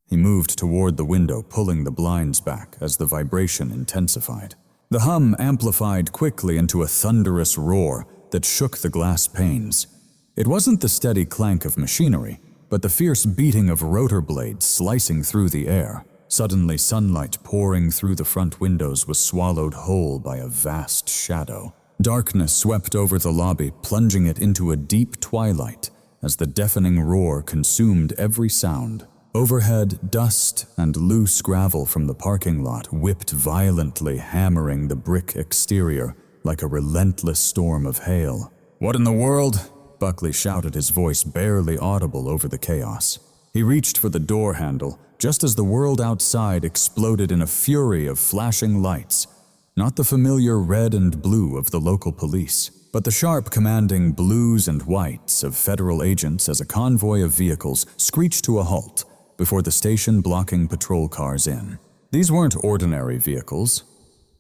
He moved toward the window, pulling the blinds back as the vibration intensified. The hum amplified quickly into a thunderous roar that shook the glass panes. It wasn't the steady clank of machinery, but the fierce beating of rotor blades slicing through the air. Suddenly, sunlight pouring through the front windows was swallowed whole by a vast shadow. Darkness swept over the lobby, plunging it into a deep twilight as the deafening roar consumed every sound. Overhead, dust and loose gravel from the parking lot whipped violently, hammering the brick exterior like a relentless storm of hail. "What in the world?" Buckley shouted, his voice barely audible over the chaos. He reached for the door handle just as the world outside exploded in a fury of flashing lights, not the familiar red and blue of the local police, but the sharp commanding blues and whites of federal agents as a convoy of vehicles screeched to a halt before the station, blocking patrol cars in. These weren't ordinary vehicles.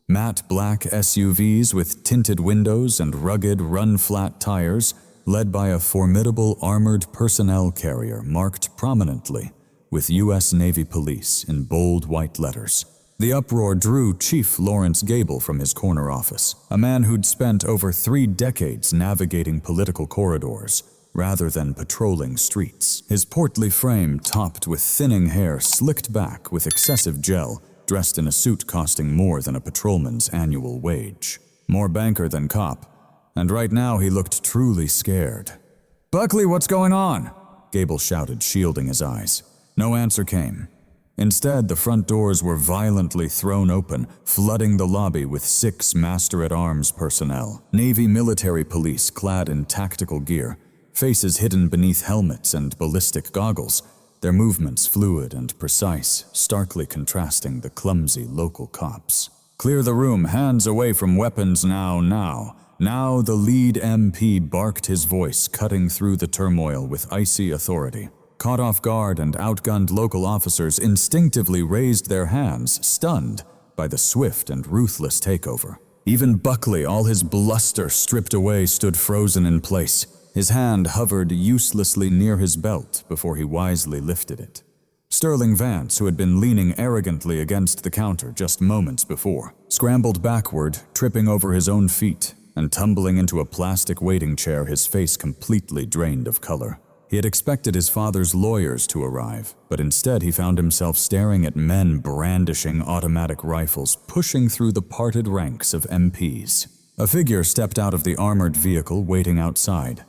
Matte black SUVs with tinted windows and rugged, run-flat tires, led by a formidable armored personnel carrier marked prominently with U.S. Navy Police in bold white letters. The uproar drew Chief Lawrence Gable from his corner office, a man who'd spent over 3 decades navigating political corridors rather than patrolling streets. His portly frame topped with thinning hair slicked back with excessive gel, dressed in a suit costing more than a patrolman's annual wage. More banker than cop, and right now he looked truly scared. "Buckley, what's going on?" Gable shouted, shielding his eyes. No answer came. Instead, the front doors were violently thrown open, flooding the lobby with 6 Master-at-Arms personnel. Navy military police clad in tactical gear, faces hidden beneath helmets and ballistic goggles, their movements fluid and precise, starkly contrasting the clumsy local cops. "Clear the room, hands away from weapons now, now." Now the lead MP barked, his voice cutting through the turmoil with icy authority. Caught off guard and outgunned local officers instinctively raised their hands, stunned by the swift and ruthless takeover. Even Buckley, all his bluster stripped away, stood frozen in place. His hand hovered uselessly near his belt before he wisely lifted it. Sterling Vance, who had been leaning arrogantly against the counter just moments before, scrambled backward, tripping over his own feet and tumbling into a plastic waiting chair, his face completely drained of color. He had expected his father's lawyers to arrive, but instead he found himself staring at men brandishing automatic rifles, pushing through the parted ranks of MPs. A figure stepped out of the armored vehicle waiting outside.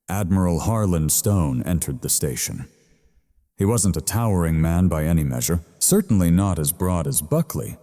Admiral Harlan Stone entered the station. He wasn't a towering man by any measure, certainly not as broad as Buckley,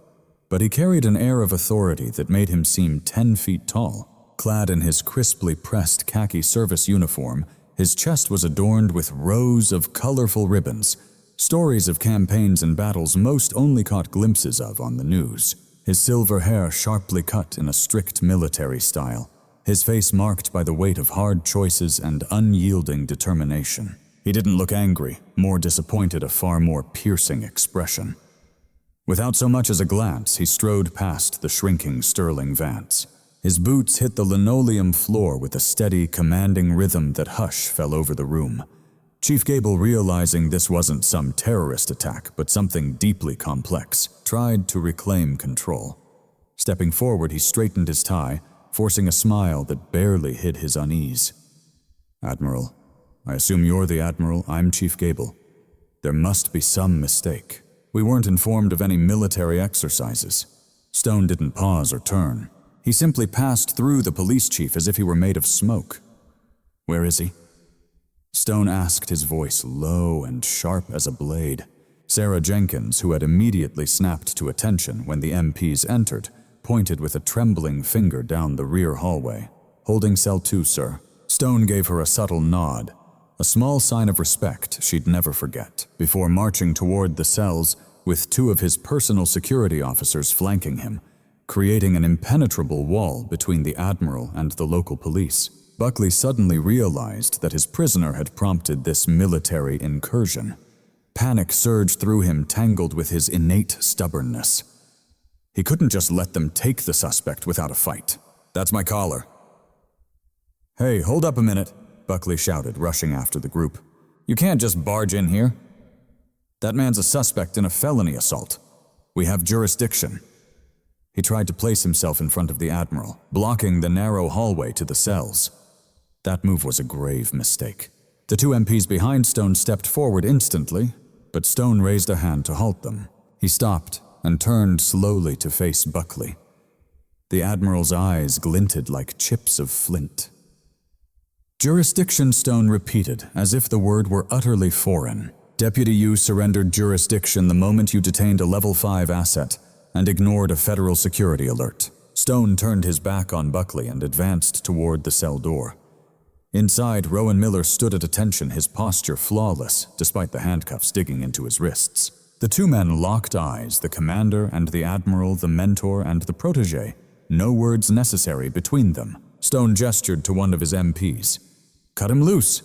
but he carried an air of authority that made him seem 10 feet tall. Clad in his crisply pressed khaki service uniform, his chest was adorned with rows of colorful ribbons, stories of campaigns and battles most only caught glimpses of on the news. His silver hair sharply cut in a strict military style, his face marked by the weight of hard choices and unyielding determination. He didn't look angry, more disappointed, a far more piercing expression. Without so much as a glance, he strode past the shrinking Sterling Vance. His boots hit the linoleum floor with a steady, commanding rhythm that hush fell over the room. Chief Gable, realizing this wasn't some terrorist attack, but something deeply complex, tried to reclaim control. Stepping forward, he straightened his tie, forcing a smile that barely hid his unease. "Admiral, I assume you're the Admiral, I'm Chief Gable. There must be some mistake. We weren't informed of any military exercises." Stone didn't pause or turn. He simply passed through the police chief as if he were made of smoke. "Where is he?" Stone asked, his voice low and sharp as a blade. Sarah Jenkins, who had immediately snapped to attention when the MPs entered, pointed with a trembling finger down the rear hallway. "Holding cell 2, sir." Stone gave her a subtle nod, a small sign of respect she'd never forget, before marching toward the cells with 2 of his personal security officers flanking him, creating an impenetrable wall between the Admiral and the local police. Buckley suddenly realized that his prisoner had prompted this military incursion. Panic surged through him, tangled with his innate stubbornness. He couldn't just let them take the suspect without a fight. "That's my collar." "Hey, hold up a minute," Buckley shouted, rushing after the group. "You can't just barge in here. That man's a suspect in a felony assault. We have jurisdiction." He tried to place himself in front of the Admiral, blocking the narrow hallway to the cells. That move was a grave mistake. The 2 MPs behind Stone stepped forward instantly, but Stone raised a hand to halt them. He stopped and turned slowly to face Buckley. The Admiral's eyes glinted like chips of flint. "Jurisdiction," Stone repeated, as if the word were utterly foreign. "Deputy, you surrendered jurisdiction the moment you detained a level 5 asset and ignored a federal security alert." Stone turned his back on Buckley and advanced toward the cell door. Inside, Rowan Miller stood at attention, his posture flawless, despite the handcuffs digging into his wrists. The 2 men locked eyes, the commander and the Admiral, the mentor and the protege, no words necessary between them. Stone gestured to one of his MPs. "Cut him loose."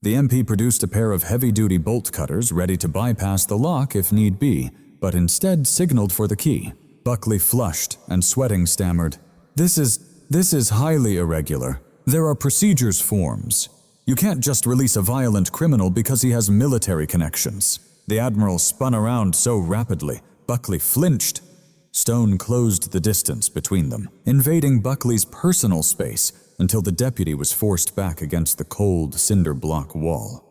The MP produced a pair of heavy-duty bolt cutters ready to bypass the lock if need be, but instead signaled for the key. Buckley flushed and, sweating, stammered, This is highly irregular. There are procedures forms. You can't just release a violent criminal because he has military connections." The Admiral spun around so rapidly, Buckley flinched. Stone closed the distance between them, invading Buckley's personal space until the deputy was forced back against the cold cinder block wall.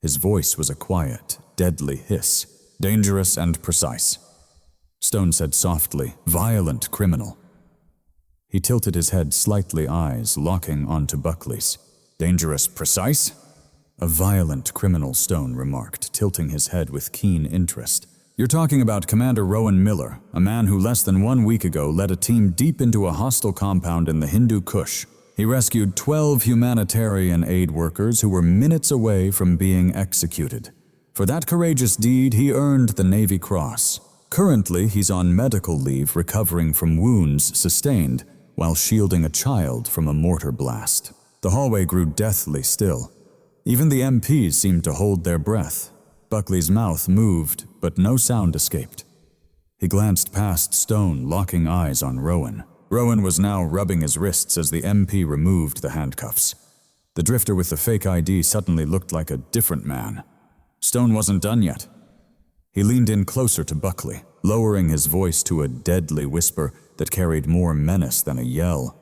His voice was a quiet, deadly hiss, dangerous and precise. Stone said softly, "Violent criminal." He tilted his head slightly, eyes locking onto Buckley's. "Dangerous, precise?" "A violent criminal," Stone remarked, tilting his head with keen interest. "You're talking about Commander Rowan Miller, a man who less than 1 week ago led a team deep into a hostile compound in the Hindu Kush. He rescued 12 humanitarian aid workers who were minutes away from being executed. For that courageous deed, he earned the Navy Cross. Currently, he's on medical leave recovering from wounds sustained while shielding a child from a mortar blast." The hallway grew deathly still. Even the MPs seemed to hold their breath. Buckley's mouth moved, but no sound escaped. He glanced past Stone, locking eyes on Rowan. Rowan was now rubbing his wrists as the MP removed the handcuffs. The drifter with the fake ID suddenly looked like a different man. Stone wasn't done yet. He leaned in closer to Buckley, lowering his voice to a deadly whisper that carried more menace than a yell.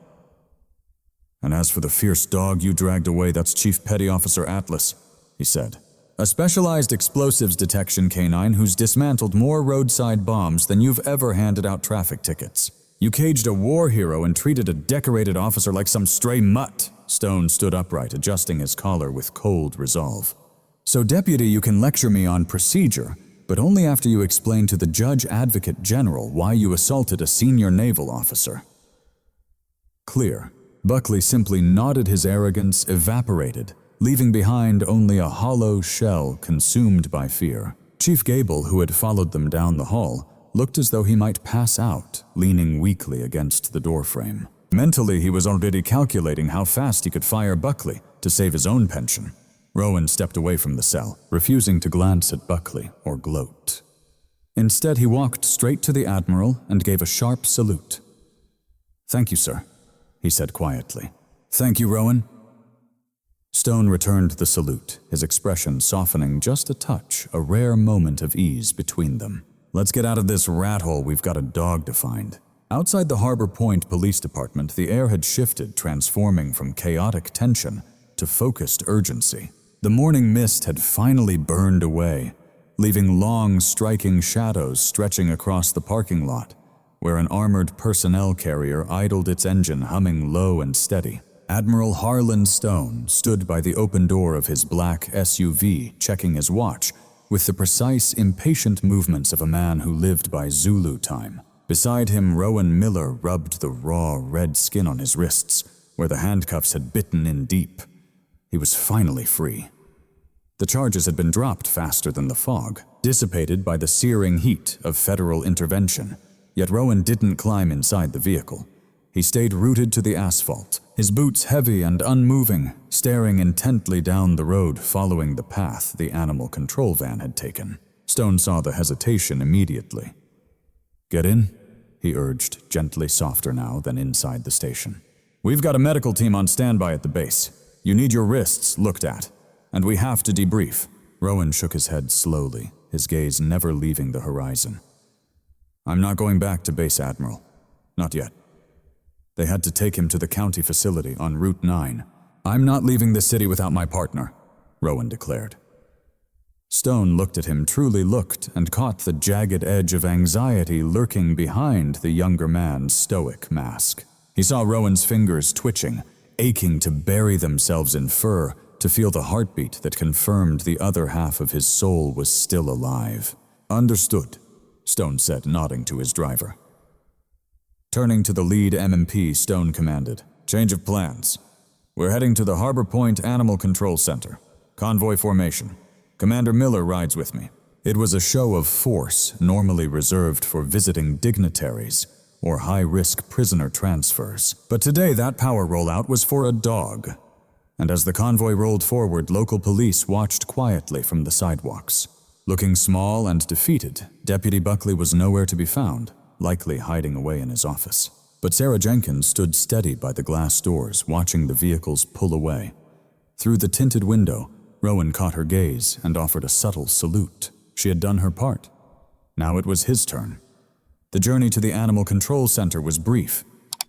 "And as for the fierce dog you dragged away, that's Chief Petty Officer Atlas," he said. "A specialized explosives detection canine who's dismantled more roadside bombs than you've ever handed out traffic tickets. You caged a war hero and treated a decorated officer like some stray mutt." Stone stood upright, adjusting his collar with cold resolve. "So, Deputy, you can lecture me on procedure, but only after you explain to the Judge Advocate General why you assaulted a senior naval officer." Clear. Buckley simply nodded, his arrogance evaporated, leaving behind only a hollow shell consumed by fear. Chief Gable, who had followed them down the hall, looked as though he might pass out, leaning weakly against the doorframe. Mentally, he was already calculating how fast he could fire Buckley to save his own pension. Rowan stepped away from the cell, refusing to glance at Buckley or gloat. Instead, he walked straight to the Admiral and gave a sharp salute. "Thank you, sir," he said quietly. "Thank you, Rowan." Stone returned the salute, his expression softening just a touch, a rare moment of ease between them. "Let's get out of this rat hole, we've got a dog to find." Outside the Harbor Point Police Department, the air had shifted, transforming from chaotic tension to focused urgency. The morning mist had finally burned away, leaving long, striking shadows stretching across the parking lot, where an armored personnel carrier idled its engine, humming low and steady. Admiral Harlan Stone stood by the open door of his black SUV, checking his watch, with the precise, impatient movements of a man who lived by Zulu time. Beside him, Rowan Miller rubbed the raw, red skin on his wrists, where the handcuffs had bitten in deep. He was finally free. The charges had been dropped faster than the fog, dissipated by the searing heat of federal intervention. Yet Rowan didn't climb inside the vehicle. He stayed rooted to the asphalt, his boots heavy and unmoving, staring intently down the road, following the path the animal control van had taken. Stone saw the hesitation immediately. "Get in," he urged, gently, softer now than inside the station. "We've got a medical team on standby at the base. You need your wrists looked at, and we have to debrief." Rowan shook his head slowly, his gaze never leaving the horizon. "I'm not going back to base, Admiral. Not yet. They had to take him to the county facility on Route 9. I'm not leaving the city without my partner," Rowan declared. Stone looked at him, truly looked, and caught the jagged edge of anxiety lurking behind the younger man's stoic mask. He saw Rowan's fingers twitching, aching to bury themselves in fur, to feel the heartbeat that confirmed the other half of his soul was still alive. "Understood," Stone said, nodding to his driver. Turning to the lead MMP, Stone commanded, "Change of plans. We're heading to the Harbor Point Animal Control Center. Convoy formation. Commander Miller rides with me." It was a show of force normally reserved for visiting dignitaries or high-risk prisoner transfers. But today that power rollout was for a dog. And as the convoy rolled forward, local police watched quietly from the sidewalks. Looking small and defeated, Deputy Buckley was nowhere to be found, likely hiding away in his office. But Sarah Jenkins stood steady by the glass doors, watching the vehicles pull away. Through the tinted window, Rowan caught her gaze and offered a subtle salute. She had done her part. Now it was his turn. The journey to the Animal Control Center was brief,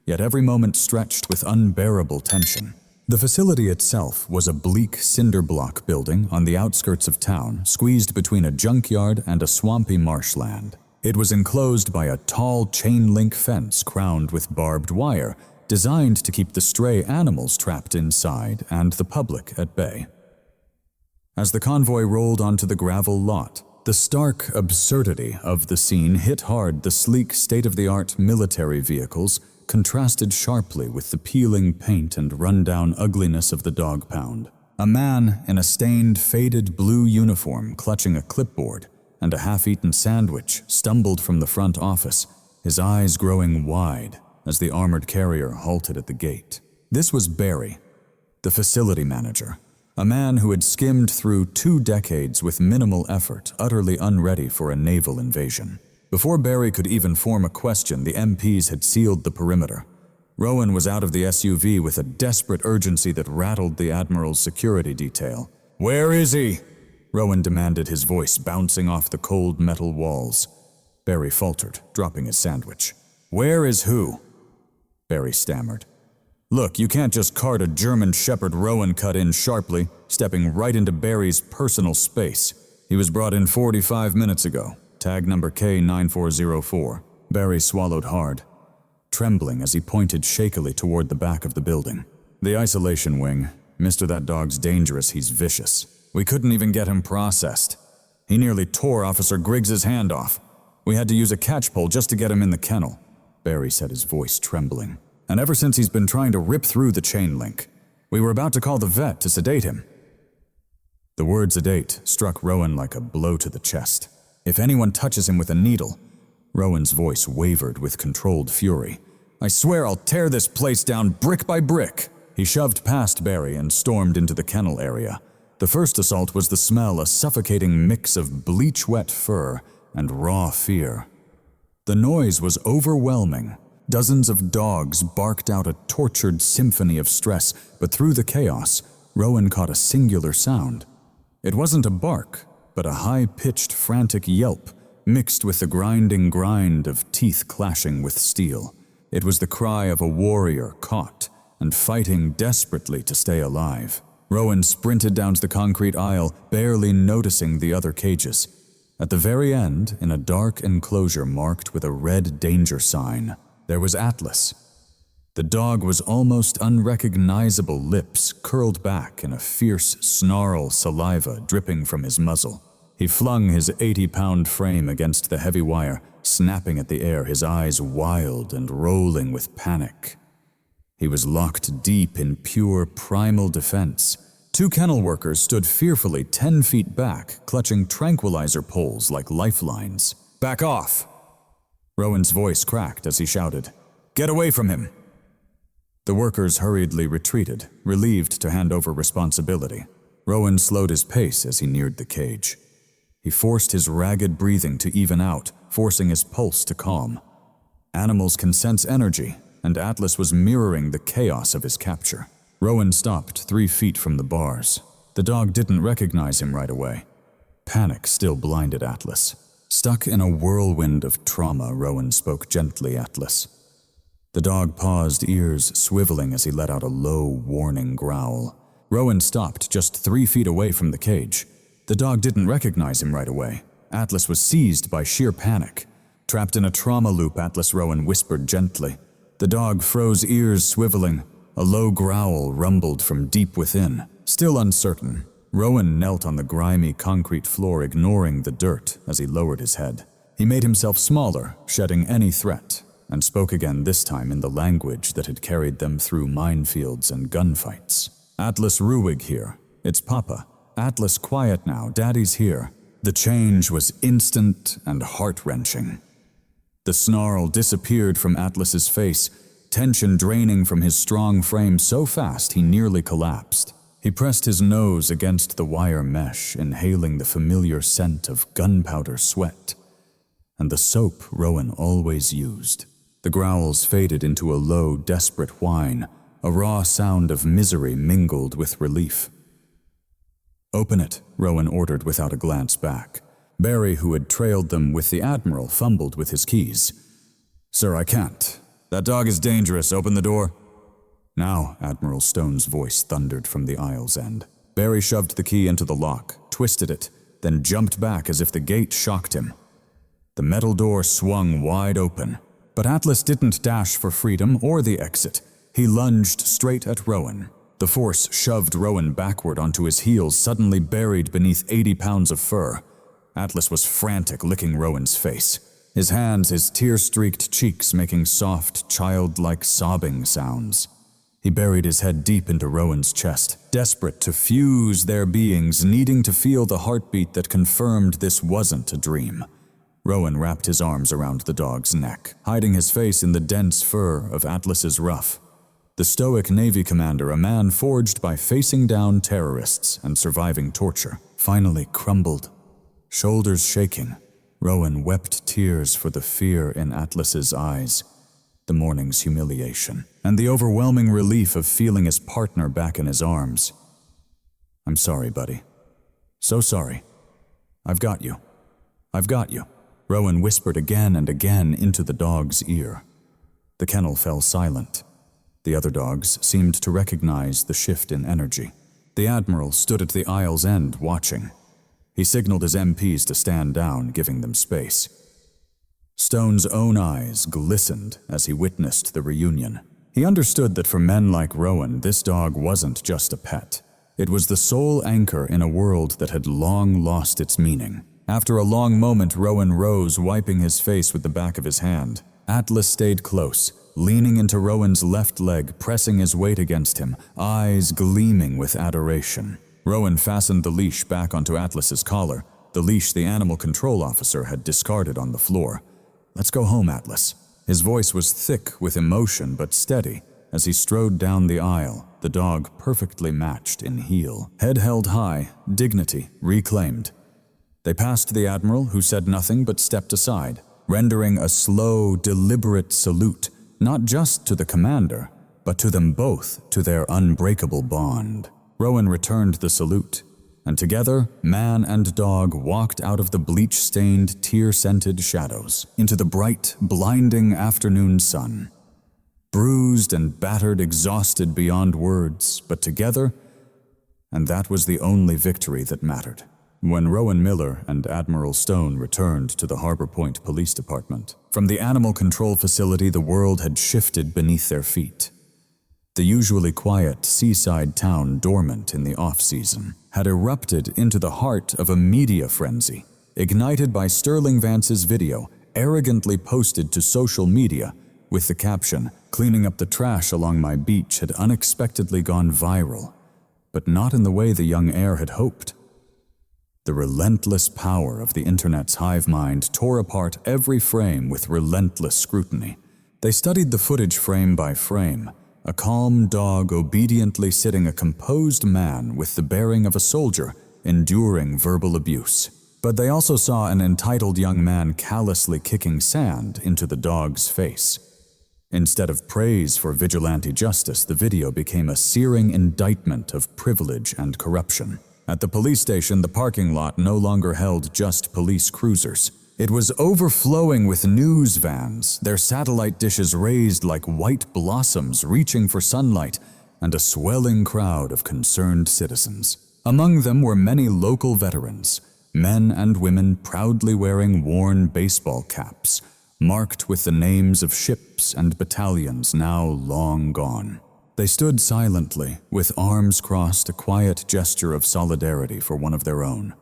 yet every moment stretched with unbearable tension. The facility itself was a bleak cinder block building on the outskirts of town, squeezed between a junkyard and a swampy marshland. It was enclosed by a tall chain-link fence crowned with barbed wire, designed to keep the stray animals trapped inside and the public at bay. As the convoy rolled onto the gravel lot, the stark absurdity of the scene hit hard. The sleek, state-of-the-art military vehicles contrasted sharply with the peeling paint and run-down ugliness of the dog pound. A man in a stained, faded blue uniform clutching a clipboard and a half-eaten sandwich stumbled from the front office, his eyes growing wide as the armored carrier halted at the gate. This was Barry, the facility manager, a man who had skimmed through 2 decades with minimal effort, utterly unready for a naval invasion. Before Barry could even form a question, the MPs had sealed the perimeter. Rowan was out of the SUV with a desperate urgency that rattled the Admiral's security detail. "Where is he?" Rowan demanded, his voice bouncing off the cold metal walls. Barry faltered, dropping his sandwich. "Where is who?" Barry stammered. "Look, you can't just cart a German Shepherd," Rowan cut in sharply, stepping right into Barry's personal space. "He was brought in 45 minutes ago. Tag number K9404. Barry swallowed hard, trembling as he pointed shakily toward the back of the building. "The isolation wing. Mister, that dog's dangerous, he's vicious. We couldn't even get him processed. He nearly tore Officer Griggs's hand off. We had to use a catchpole just to get him in the kennel," Barry said, his voice trembling. "And ever since he's been trying to rip through the chain link. We were about to call the vet to sedate him." The word sedate struck Rowan like a blow to the chest. "If anyone touches him with a needle," Rowan's voice wavered with controlled fury, "I swear I'll tear this place down brick by brick." He shoved past Barry and stormed into the kennel area. The first assault was the smell, a suffocating mix of bleach-wet fur and raw fear. The noise was overwhelming. Dozens of dogs barked out a tortured symphony of stress, but through the chaos, Rowan caught a singular sound. It wasn't a bark, but a high-pitched, frantic yelp, mixed with the grinding grind of teeth clashing with steel. It was the cry of a warrior caught and fighting desperately to stay alive. Rowan sprinted down the concrete aisle, barely noticing the other cages. At the very end, in a dark enclosure marked with a red danger sign, there was Atlas. The dog was almost unrecognizable, lips curled back in a fierce snarl, saliva dripping from his muzzle. He flung his 80-pound frame against the heavy wire, snapping at the air, his eyes wild and rolling with panic. He was locked deep in pure primal defense. 2 kennel workers stood fearfully 10 feet back, clutching tranquilizer poles like lifelines. "Back off!" Rowan's voice cracked as he shouted, "Get away from him!" The workers hurriedly retreated, relieved to hand over responsibility. Rowan slowed his pace as he neared the cage. He forced his ragged breathing to even out, forcing his pulse to calm. Animals can sense energy, and Atlas was mirroring the chaos of his capture. Rowan stopped 3 feet from the bars. The dog didn't recognize him right away. Panic still blinded Atlas. Stuck in a whirlwind of trauma, Rowan spoke gently, "Atlas." The dog paused, ears swiveling as he let out a low, warning growl. Rowan stopped just 3 feet away from the cage. The dog didn't recognize him right away. Atlas was seized by sheer panic. Trapped in a trauma loop, Atlas, Rowan whispered gently. The dog froze, ears swiveling. A low growl rumbled from deep within. Still uncertain, Rowan knelt on the grimy concrete floor, ignoring the dirt as he lowered his head. He made himself smaller, shedding any threat, and spoke again, this time in the language that had carried them through minefields and gunfights. "Atlas Ruwig here. It's Papa. Atlas, quiet now. Daddy's here." The change was instant and heart-wrenching. The snarl disappeared from Atlas's face, tension draining from his strong frame so fast he nearly collapsed. He pressed his nose against the wire mesh, inhaling the familiar scent of gunpowder sweat and the soap Rowan always used. The growls faded into a low, desperate whine, a raw sound of misery mingled with relief. "Open it," Rowan ordered without a glance back. Barry, who had trailed them with the Admiral, fumbled with his keys. "Sir, I can't. That dog is dangerous. Open the door." Now, Admiral Stone's voice thundered from the aisle's end. Barry shoved the key into the lock, twisted it, then jumped back as if the gate shocked him. The metal door swung wide open, but Atlas didn't dash for freedom or the exit. He lunged straight at Rowan. The force shoved Rowan backward onto his heels, suddenly buried beneath 80 pounds of fur. Atlas was frantic, licking Rowan's face. His hands, his tear-streaked cheeks making soft, childlike sobbing sounds. He buried his head deep into Rowan's chest, desperate to fuse their beings, needing to feel the heartbeat that confirmed this wasn't a dream. Rowan wrapped his arms around the dog's neck, hiding his face in the dense fur of Atlas's ruff. The stoic Navy commander, a man forged by facing down terrorists and surviving torture, finally crumbled. Shoulders shaking, Rowan wept tears for the fear in Atlas's eyes, the morning's humiliation, and the overwhelming relief of feeling his partner back in his arms. "I'm sorry, buddy. So sorry. I've got you. I've got you," Rowan whispered again and again into the dog's ear. The kennel fell silent. The other dogs seemed to recognize the shift in energy. The Admiral stood at the aisle's end, watching. He signaled his MPs to stand down, giving them space. Stone's own eyes glistened as he witnessed the reunion. He understood that for men like Rowan, this dog wasn't just a pet. It was the sole anchor in a world that had long lost its meaning. After a long moment, Rowan rose, wiping his face with the back of his hand. Atlas stayed close, leaning into Rowan's left leg, pressing his weight against him, eyes gleaming with adoration. Rowan fastened the leash back onto Atlas's collar, the leash the animal control officer had discarded on the floor. "Let's go home, Atlas." His voice was thick with emotion but steady as he strode down the aisle, the dog perfectly matched in heel. Head held high, dignity reclaimed. They passed the Admiral, who said nothing but stepped aside, rendering a slow, deliberate salute, not just to the commander, but to them both, to their unbreakable bond. Rowan returned the salute, and together, man and dog walked out of the bleach-stained, tear-scented shadows into the bright, blinding afternoon sun. Bruised and battered, exhausted beyond words, but together, and that was the only victory that mattered. When Rowan Miller and Admiral Stone returned to the Harbor Point Police Department, from the animal control facility, the world had shifted beneath their feet. The usually quiet seaside town, dormant in the off-season, had erupted into the heart of a media frenzy, ignited by Sterling Vance's video, arrogantly posted to social media, with the caption, "Cleaning up the trash along my beach had unexpectedly gone viral," but not in the way the young heir had hoped. The relentless power of the internet's hive mind tore apart every frame with relentless scrutiny. They studied the footage frame by frame, a calm dog obediently sitting a composed man with the bearing of a soldier, enduring verbal abuse. But they also saw an entitled young man callously kicking sand into the dog's face. Instead of praise for vigilante justice, the video became a searing indictment of privilege and corruption. At the police station, the parking lot no longer held just police cruisers. It was overflowing with news vans, their satellite dishes raised like white blossoms reaching for sunlight, and a swelling crowd of concerned citizens. Among them were many local veterans, men and women proudly wearing worn baseball caps, marked with the names of ships and battalions now long gone. They stood silently, with arms crossed, a quiet gesture of solidarity for one of their own.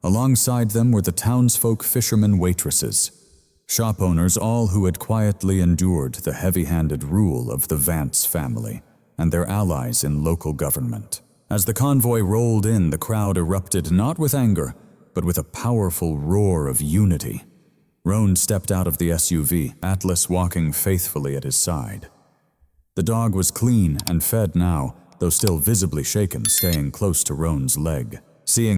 Alongside them were the townsfolk fishermen waitresses, shop owners, all who had quietly endured the heavy-handed rule of the Vance family, and their allies in local government. As the convoy rolled in, the crowd erupted not with anger, but with a powerful roar of unity. Rowan stepped out of the SUV, Atlas walking faithfully at his side. The dog was clean and fed now, though still visibly shaken, staying close to Rowan's leg. Seeing